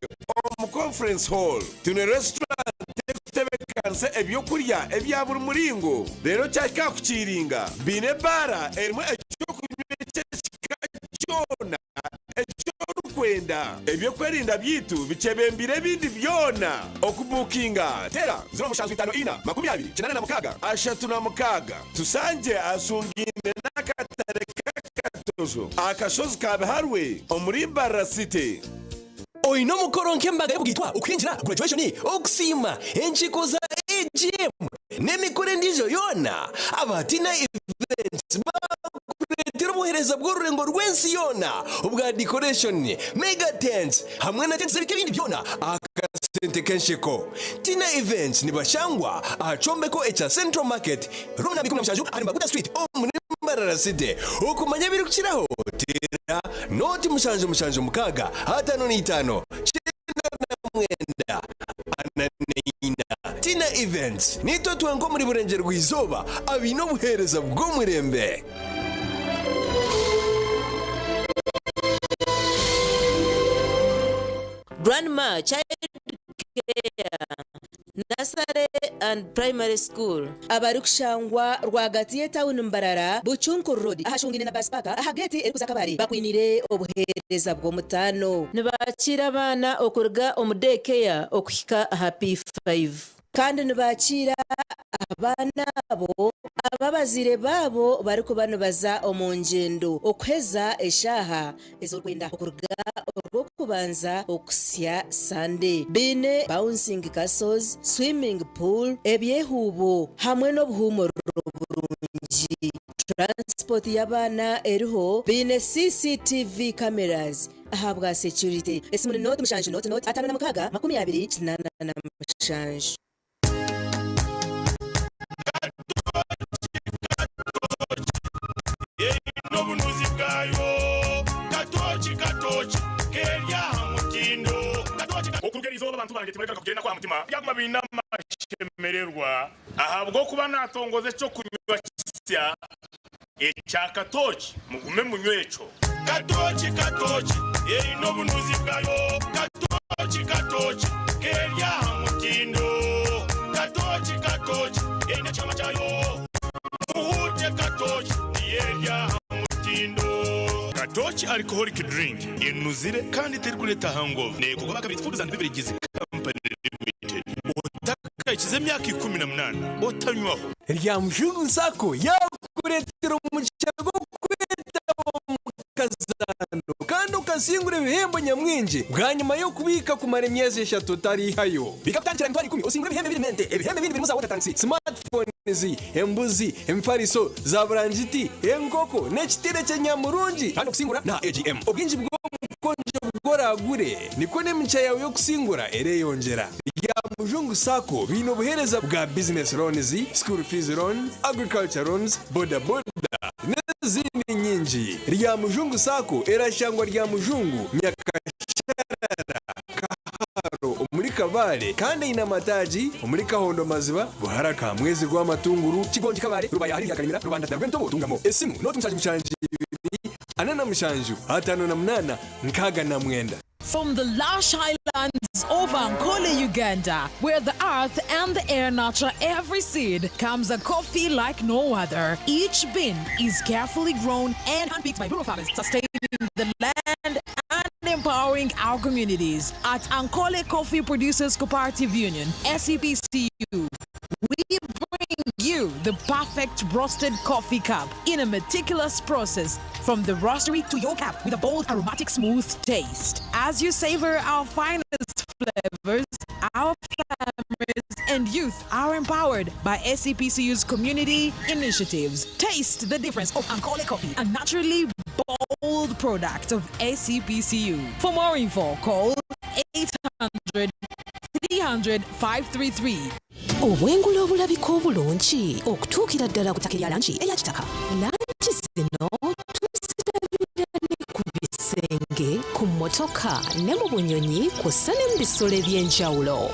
mu conference hall tune restaurant tebekanse ebyo kurya ebyaburi muringo rero cyaka kukiringa bine bara erimo ekyo kunywe cyona kwenda ebyo kwerinda byitu bicebembire bindi byona okubukinga tera 0554 na mukaga ashatu na mukaga tusanje asungine nakatare kakatozo akashozi kabeharwe omuri Mbarara City oino mukoronke mbaga yo kugitwa ukwinjira graduation okusima enchiko za AGM nemikore ndijo yona abatina events kuretera ubuhereza bw'ururengo rwensi yona ubwa decoration mega tents hamwe na tents bike bindi byona akasente kenshiko tina events ni bashangwa achombeko echa Central Market room na 16 ari Maguta Street muri Mbarara City ukumanya biri kukiraho tera noti mushanje mukaga hata no 5 mwenda ananina tina events nito twango muri burengero rw'izoba abino buhereza bwo murembe Grandma Child Care Nursery and Primary School abarukushangwa rwagati ye town Mbarara Buchunkuru Road ahashungine na Baspaka ahageti erikuza kabari bakwinire obuhereza bwo mutano nibakira abana okurga omudekea okuhika happy 5 kandi nibakira abana abo ababazire babo bariko baza omunjendo okweza eshaha ezokwenda okurga orwo kubanza okusya Sunday bine bouncing castles swimming pool ebyehubo hamwe n'obuhumuro burungi transport y'abana eriho bine CCTV cameras ahabwa security esimuri note mushanje note atana na mukaga 28 na mushanje nobunuzi bwayo katoki kerya hamutindo okurugerizo abantu bange tibareka kugenda kwa mutima byaguma bina mashemererwa ahabwo kuba natongoze cyo kunywa kisya ecyakatoki mugume munywecho katoki erino bunuzi bwayo katoki kerya mutindo katoki erina chama chayo muhute katoki yerya mutindo katoki alcoholic drink inuzire kandi teri kuleta hangover nego bakabita Food and Beverages Company Limited otaka ikize myaka 18 otanywaho rya mujungu nsako yakuretera umucyago kazano kandi ukasingura ibihembo nyamwinji bwa nyuma yo kubika ku maremyezi 3 utarihayo bikatangira ntwari 10 usingura ibihembo birimente ibihembo bindi birimo za water tanks smartphone embuzi emfariso za branjiti enkoko n'ekitire cyanyamurungi kandi kusingura na AGM ubwinji bwo konje bugoragure niko n'imica yawe yo kusingura ereyongera rya mujungu sako bino buhereza bwa business loans school fees loan agriculture loans boda n'izindi nyinji rya mujungu sako erashangwa rya mujungu nyakasharara kaharo muri kabare kandi ina mataji muri kahondo maziba buharaka mwezi gwa matunguru kigonji kabare rubaya hari yakanimira rubanda darwento butungamo esimu no tumshaje anana mshanju atano na mnana nkaga na mwenda. From the lush highlands of Ankole, Uganda, where the earth and the air nurture every seed, comes a coffee like no other. Each bean is carefully grown and handpicked by rural farmers, sustaining the land and empowering our communities. At Ankole Coffee Producers Cooperative Union, SCPCU, we bring you the perfect roasted coffee cup in a meticulous process from the roastery to your cup with a bold, aromatic, smooth taste. As you savor our finest flavors, our farmers and youth are empowered by SCPCU's community initiatives. Taste the difference of Ankole Coffee, a naturally bold product of SCPCU. For more info, call 800 300 533. Obwengula obulabika obulungi okutuukira ddala ku ttaka erya langi eya kitaka. Langi zino tuzirabira ne ku bisenge, ku mmotoka ne mu bunyonyi kw'ossa ne mu bisolo eby'enjawulo.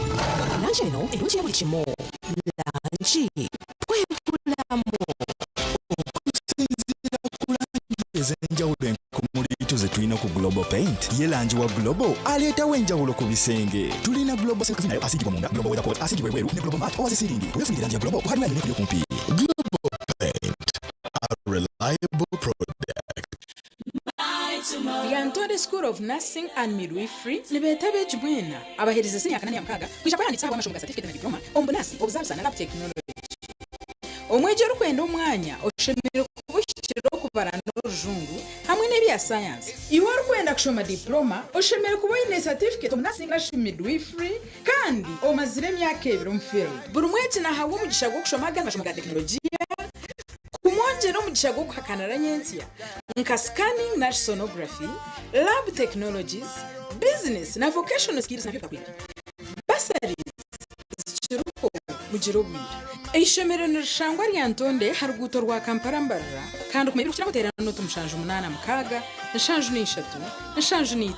Langi eno erungi ya buli kimu. Langi bw'ebulamu. Okusinziira ku langi ez'enjawulo enkumuli ze tulina ku Global Paint, ye langi wa Global aleetawo enjawulo ku bisenge. Tulina Global Silk nayo asigibwa munda, Global Weather Coat asigibwa ebweru ne Global Matte owaze siringi. Weefunire langi ya Global kuhalina yine kuli kumpi. Global Paint, a reliable product. The Antode School of Nursing and Midwifery libetabe jibwena abahereza sinyaka nani amkaga kwisha kwanditsa amashomo certificate na diploma ombunasi obuzabisa na lab technology. Omwejero kwenda omwanya oshemere kubushyikiro kubara n'orujungu hamwe n'ebya science. Iwe rukwenda kushoma diploma oshemere kuboine certificate of nursing and midwifery kandi omazire emyaka 2 mu field. Buri mwezi nahawe umugisha gwo kushoma amashomo ga technology kumwongera umugisha gwo kuhakanara nyensiya nka scanning na sonography, lab technologies, business na vocational skills na byo basari zichiruko mugiro bwira. Ishomero nirishangwa rya Ntonde haruguto rwa Kampala mbarra kandi kumira kukira gutera no tumushanju 8 mukaga nshanju ni 3 nshanju ni 5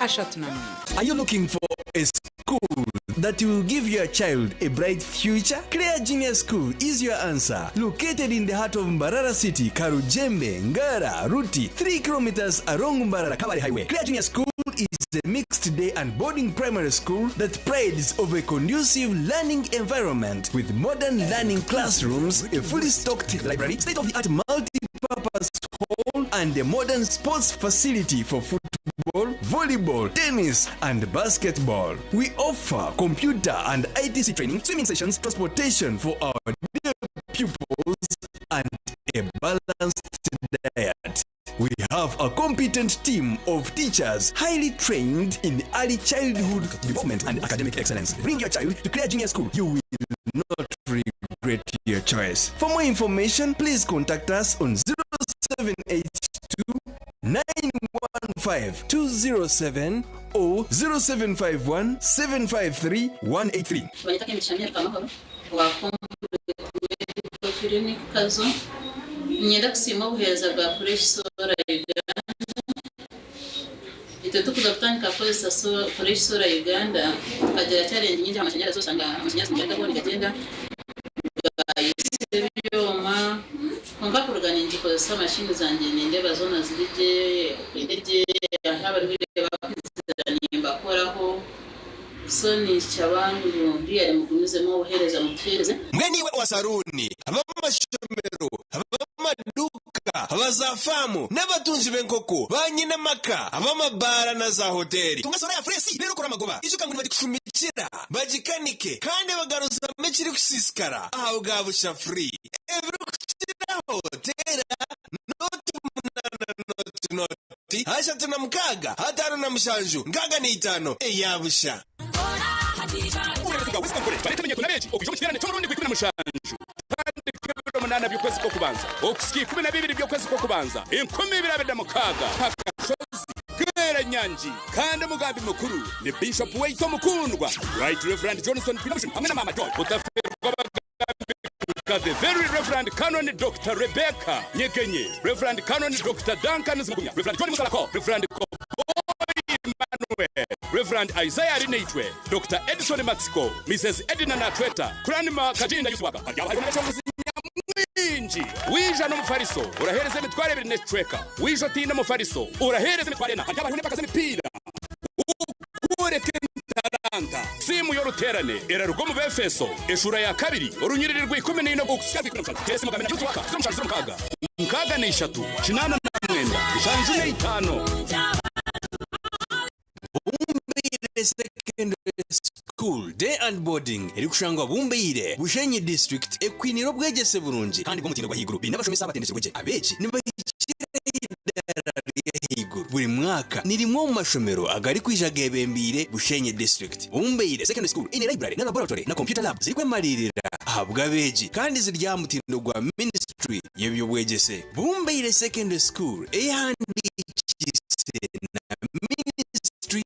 ashatu na 4. Are you looking for a school that will give your child a bright future? Clear Junior School is your answer. Located in the heart of Mbarara City, Karujembe, Ngara, Ruti, 3 kilometers along Mbarara Kabale Highway. Clear Junior School is a mixed day and boarding primary school that prides of a conducive learning environment with modern learning classrooms, a fully stocked library, state-of-the-art multi-purpose hall, and a modern sports facility for football, volleyball, tennis, and basketball. We offer computer and ITC training, swimming sessions, transportation for our dear pupils, and a balanced diet. We have a competent team of teachers highly trained in early childhood development and academic excellence. Bring your child to Clear Junior School. You will not regret your choice. For more information, please contact us on 0782 915 207 or 0751 753 183. Nyenda kusima buheza bwa Fresh Sora Uganda. Ito tukuza kutandika kozesa Fresh Sora Uganda tukajya challenge nyingi amashanyarazi usanga amashanyarazi mugenda boni gagenda byoma konga kurugana injiko se mashini zanjye nindeba zona zirije irije haba nireba kwizanimba koraho so ni cyabantu ndiye mugunyuzemo uhereza mutereze mwe niwe wa saruni abamashomero abamaduka abazafamu n'abatunzi b'enkoko banyina maka abamabara na za hoteli tungasora ya fresi rero kora magoba izuka ngo badikushumikira bajikanike kandi bagaruza mekiri kusiskara aho gabusha free ebrukira hotela noti hasha tuna mkaga hatano na mshanju ngaga ni 5 eyabusha uretse gawisa kure baritemenye kunabeji okujya kirane cy'urundi kwikuna mushanju kandi kibiro munana by'ukwezi ko kubanza okuski 12 by'ukwezi ko kubanza 10 mu kaga akasozi kera nyanji kandi mugambi mukuru ni Bishop Waito mukundwa Right Reverend Johnson Pinamshin hamwe na Mama Joy utaferwa the very Reverend Canon Dr. Rebecca Nyekenye, Reverend Canon Dr. Duncan Zmugunya, Reverend John Musalako, Reverend Emmanuel, Reverend Isaiah Rinetwe, Dr. Edison Mexico, Mrs. Edina Natweta, Grandma Kajinda Yuswaga, mwinji wija no mufariso urahereza imitware 2 netweka wija tina mufariso urahereza imitware na abantu ntibakaze imipira ureke taranta simu yo ruterane era rugo mu befeso eshura ya kabiri urunyiriri rw'ikumi no gukusyazi kuna tese mugamena y'utwaka z'umushanzi mukaga mukaga ni 3 kinana na mwenda ishanju ne 5 secondary school day and boarding iri kushangwa Bumbeire Bushenyi district ekwiniro bwegese burungi kandi bwo mutindo gwa higuru binabashomesa abatendese gweje abeji higuru buri mwaka nirimwo mu mashomero agari kwijaga ebembire Bushenyi district Bumbeire secondary school in library na laboratory na computer lab zirikwe maririra ahabwa beji kandi zirya mutindo gwa ministry yebyo bwegese Bumbeire secondary school ehandikise na ministry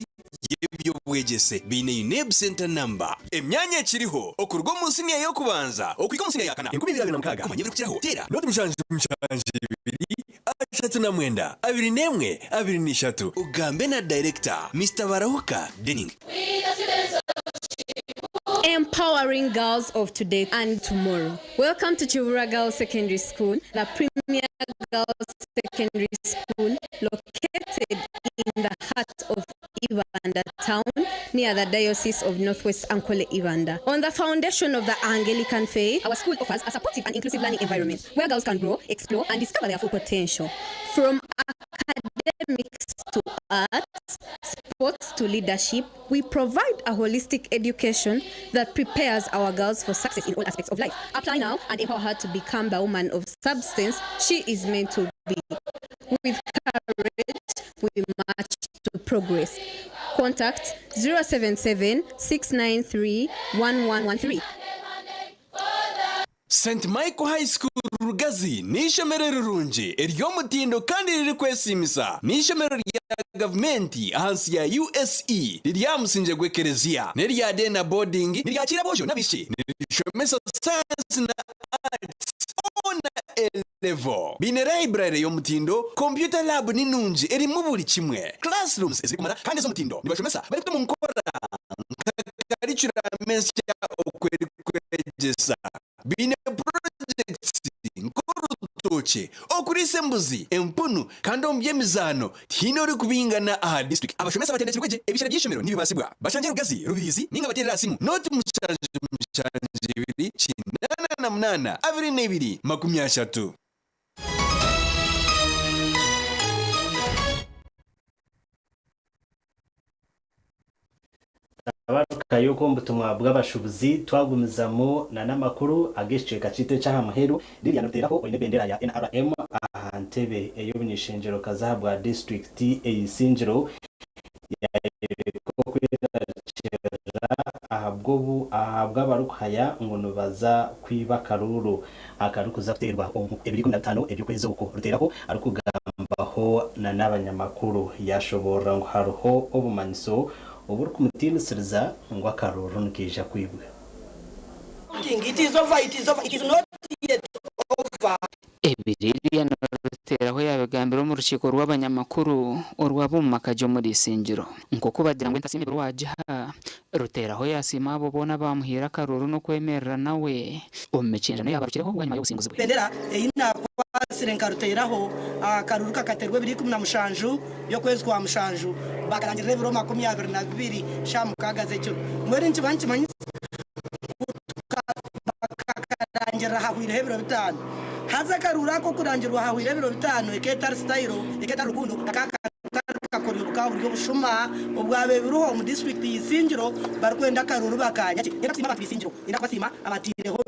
yebyo bwegese bine UNEB center number emyanya kiriho okurwo munsi niyo yo kubanza okwiko munsi yakana 2026 kumanye kukiraho tera not mushanje 2 2 3 ugambe na director Mr. Barahuka Denning. Empowering girls of today and tomorrow. Welcome to Chivura Girls Secondary School, the premier girls secondary school located in the heart of Ibanda town near the Diocese of Northwest Ankole Ibanda. On the foundation of the Anglican faith, our school offers a supportive and inclusive learning environment where girls can grow, explore and discover their full potential. From academics to arts, sports to leadership, we provide a holistic education that prepares our girls for success in all aspects of life. Apply now and empower her to become the woman of substance she is meant to be. With courage, we march to progress. Contact 077-693-1113. St. Michael High School Rugazi nishomero rurungi eryo mutindo kandi riri kwesimisa nishomero rya government ahansi ya USE rya musinje gwekerezia nerya dena boarding nirya kirabojo nabishi nishomesa science na arts on level bine library yo mutindo computer lab ninunji eri mu buri kimwe classrooms ezikumara kandi zo mutindo nibashomesa bari kuta mu nkora curriculum ya okweri kwegesa bine projects nkorutoche okurise mbuzi empunu kandi ombyemizano tinori kubingana aha district abashomesa batendetse kweje ebishira byishomero nibibasibwa bashanje Rugazi Rubirizi ninga baterera simu not muchanje 288 22 23. abaruka yuko mbutumwa bw'abashubuzi twagumizamo na namakuru ageshye kacite cyaha muheru riri yanoteraho ine bendera ya NRM ahantebe eyobinishengero kazahabwa district eyisinjiro ahabwa abarukaya ngo nubaza kwiba karuru akarukuza guterwa 2015 ebyukwezi uko ruteraho arukugambaho na n'abanyamakuru yashobora ngo haruho obumaniso uburi kumutimeseriza ngo akaruru nkija kwibwa. It is over, it is over, it is not yet over. Ebiririya naruteraho yabagambira mu rukiko rw'abanyamakuru orwabumakaje muri isingiro nkoko bagira ngo ntasime rwajiha ruteraho yasima abo bona bamuhira karuru no kwemerera nawe omecenja nayo abarukireho bwanyuma y'ubusinguzi bwe bendera ina kwase president karuteraho akaruru kakaterwe 2017 yo kwezi kwa mushanju bakarangira rebero 22 shamukagaze cyo mweri nkibanki manyi bakarangira hahwire hebero 5 haza karura ko kurangirwa hahwire hebero 5 eketa style eketa rukundo kakakoribuka buryo bushuma ubwabe biruho mu district y'isingiro barkwenda karuru bakanya yenda kusima bakisingiro yenda kwasima abatireho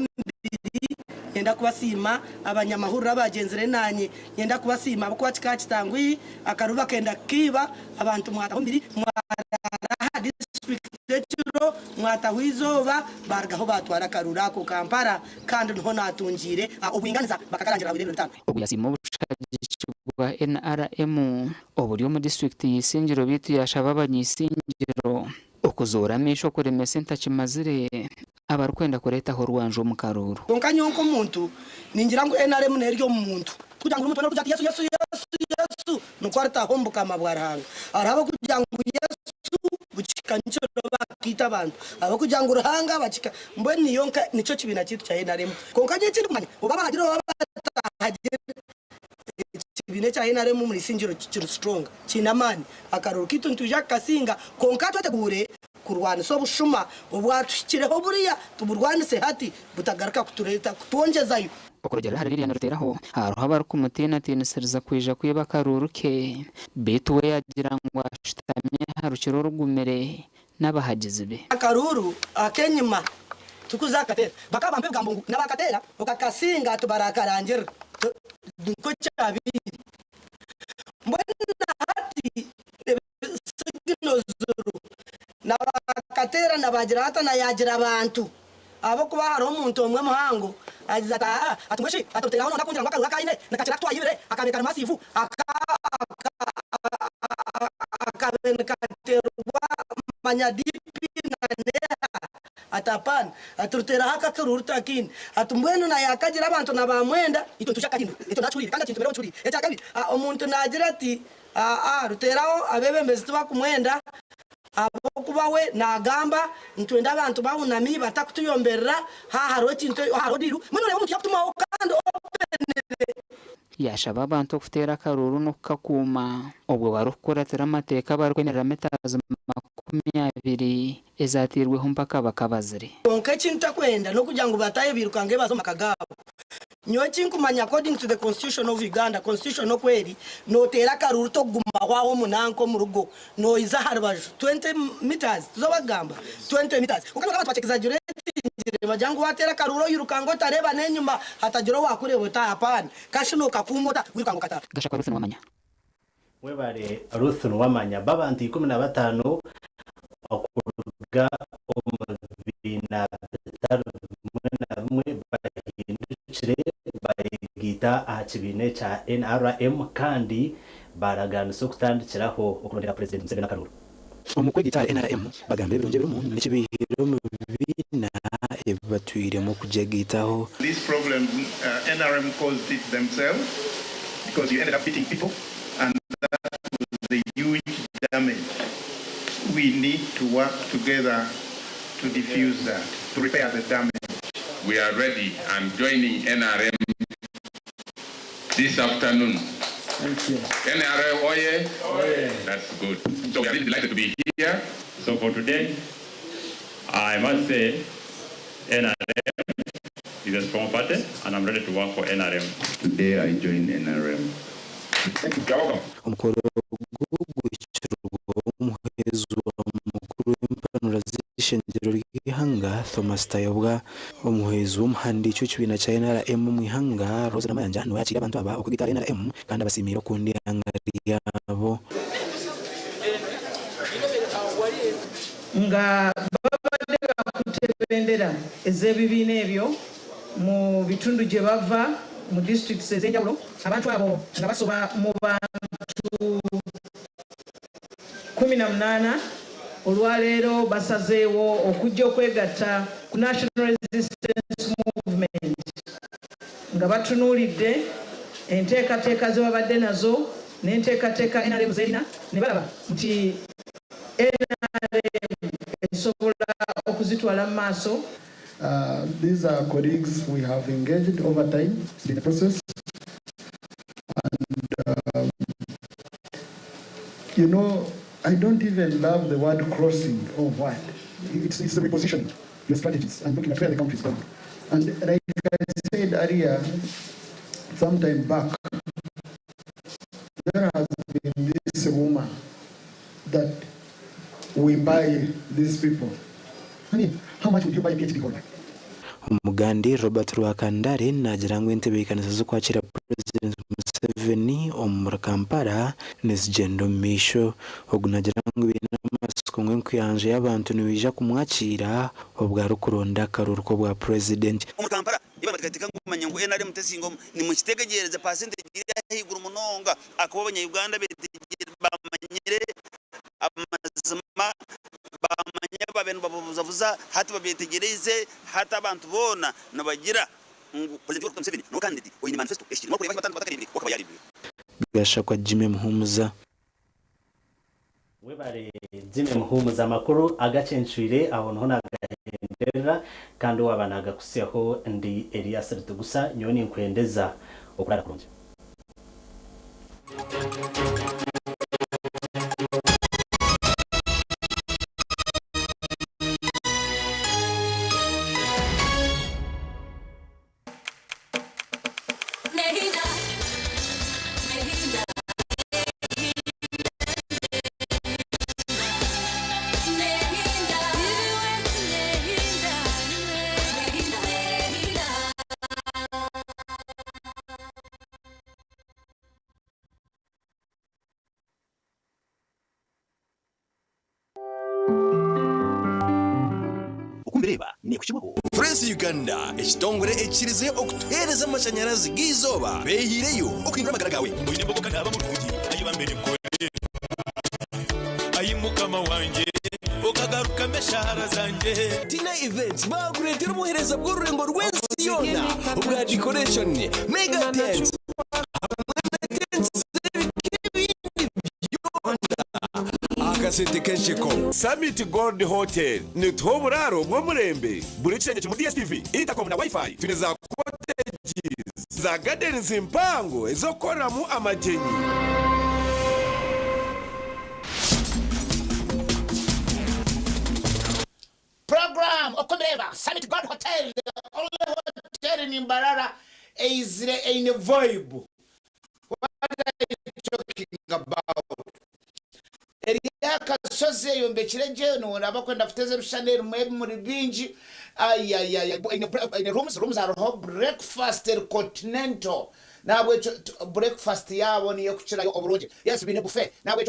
yenda kubasima abanyamahurura bagenzere nanye yenda kubasima bako bakikakitangwi akaruba kenda kiba abantu mwataho mbiri mwara district teturo mwatahizoba bargaho batwara karura ko Kampala kandi nho natungire ubinganiza bakakarangira abiri 5 ubuyasimo bushagishwa NRM oburyo mu district y'isingiro bitu yashaba abanyisingiro okuzoramisho kuremesa ntakimazire abarkwenda kureta ho rwanje mu karuru konkanyo nko muntu ningira ngo NRM neryo muntu kugira ngo umuntu no kujya Yesu no kwarta hombuka mabwaranga araba kugira ngo Yesu bucikanyo bakita abantu aba kugira ngo ruhanga bacika mbwe niyonka nico kibina kitu cha NRM konkanyo kindi kumanya ubaba hagiro hagire kibine cha NRM muri singiro kiri strong kinamani akaruru kitu ntuja kasinga konkato tegure kurwana so bushuma ubwatukireho buriya tuburwanise hati butagaruka kutureta kutwongezayo okorogera hari ririya naruteraho haro habar ku mutina tiniseriza kwija kwiba karuruke betu we yagira ngo ashitamye harukiro rugumere n'abahagize be akaruru akenyima tukuzakatera bakabambe bwambungu nabakatera ukakasinga tubarakarangira nko cyabiri mbona hati siginozuru nabakatera nabagira hata nayagira abantu abo kuba haro umuntu omwe muhango azata atumweshi atotera none nakungira ngo akaruka ine nakakira twayibire akabeka masifu akabenekaterwa manyadipi na atapan aturutera haka kururutakin atumbweno na yakagira abantu nabamwenda ito tushakagino ito nacuri kandi kintu bero curi echa kabiri umuntu nagira ati ruteraho abebembezi tuba kumwenda abo kuba we nagamba ntwenda abantu bahunami batakutuyomberera haro kintu haro diru muno rero umuntu yakutuma kandi openere yashaba abantu kutera karuru no kakuma obwo barukoratera amateka barwemerera metaza 20 ezatirweho mpaka bakabazire konka kintu kwenda no kugira ngo bataye birukange bazo makagabo nyochi nkumanya according to the constitution of Uganda constitution no kweri no tera karuru to guma hwaho munanko mu rugo no iza haribaju 20 meters zobagamba 20 meters ukana abantu bachekizaje bajangu watera karuro yirukango tareba nenyuma hatajiro wakurebo ta hapana kashino kakumota wirukango kata gashaka Ruth Wamanya webare Ruth Wamanya babantu 15 okuruga omubina mwe bahindukire bayigita akibine cha NRM kandi baraganisa kutandikiraho okurondera president Museveni Karuru umukwe gitara NRM bagambe birongera umuntu n'ikibihiro mu bina ebatwire mu kujegitaho. This problem NRM caused it themselves because you ended up beating people and that was the huge damage. We need to work together to diffuse that, to repair the damage. We are ready and joining NRM this afternoon. Thank you. NRM, oye? Oye. That's good. So we are really delighted to be here. So for today, I must say NRM is a strong party and I'm ready to work for NRM. Today I join NRM. Thank you. You're welcome. Umukoro umuhezo mukuru w'impanuro z'ishengero ry'ihanga Thomas Tayobwa umuhezo w'umuhandi cyo kibina cya NRM mu ihanga Rose Namayanja no yakira abantu aba okugita NRM kandi abasimira kundi angari yabo nga babadde bakutebendera ez'ebibiina ebyo mu bitundu gye bava mu districts ez'enjawulo abantu abo nga basoba mu bantu 18 olwaleero basazeewo okujja okwegatta ku National Resistance Movement nga batunuulidde enteekateeka ze babadde nazo n'enteekateeka NRM zerina ne balaba nti NRM esobola okuzitwala mu maaso. These are colleagues we have engaged over time in the process. You know, I don't even love the word crossing or what. It's the repositioning, your strategies, and looking at where the country is going. And like I said earlier, sometime back, there has been this rumor that we buy these people. I mean, how much would you buy a PhD holder? Omugandi Robert Rwakandare najirangwa entebe ikanisa zo kwakira President Museveni omura Kampala nezigendo misho ogunajirangwa ibintu amasiko nkuyanje y'abantu niwija kumwakira obwa rukuronda karuruko bwa president omura Kampala ibanga katika ngumanya ngo NRM tesingo ni mu kitegegereza percentage y'ahigura munonga akabo abanya-Uganda betegere bamanyire amazima bamanya babenu babuzabuza hati babyetegereze hata abantu bona nabagira ngo President Museveni no candidate oyini manifesto eshiri mo kureba batandatu batakaribiri wakaba yari gasha kwa Jimmy Muhumuza webare Jimmy Muhumuza amakuru agacenshwire abonho nagahendera kandi wabanaga kuseho ndi Elias Ritugusa nyoni nkwendeza okurara kurunje Prince Uganda ekitongole ekirize okutereza amashanyarazi gizoba behireyo okwindura amagara gawe oyine mbogoka naba mu rugi ayibambere mukore ayimukama wanje okagaruka meshahara zanje Tina Events bakuretera umuhereza bw'ururengo rw'ensi yona ubwa decoration mega tent Summit Gold Hotel ni toburaro bwo murembe buri cyenye mu DSTV intercom na wifi tuneza cottages za gardens impango ezokorera mu amagenyi program okondereba Summit Gold Hotel only hotel in Mbarara is in a vibe. What are you talking about? Eriaka soze yombekire je no nabakwenda futeze rushanel mwe muri binji in rooms are breakfast continental nabwe breakfast yabo niyo kuchira oburoje yes bine buffet nabwe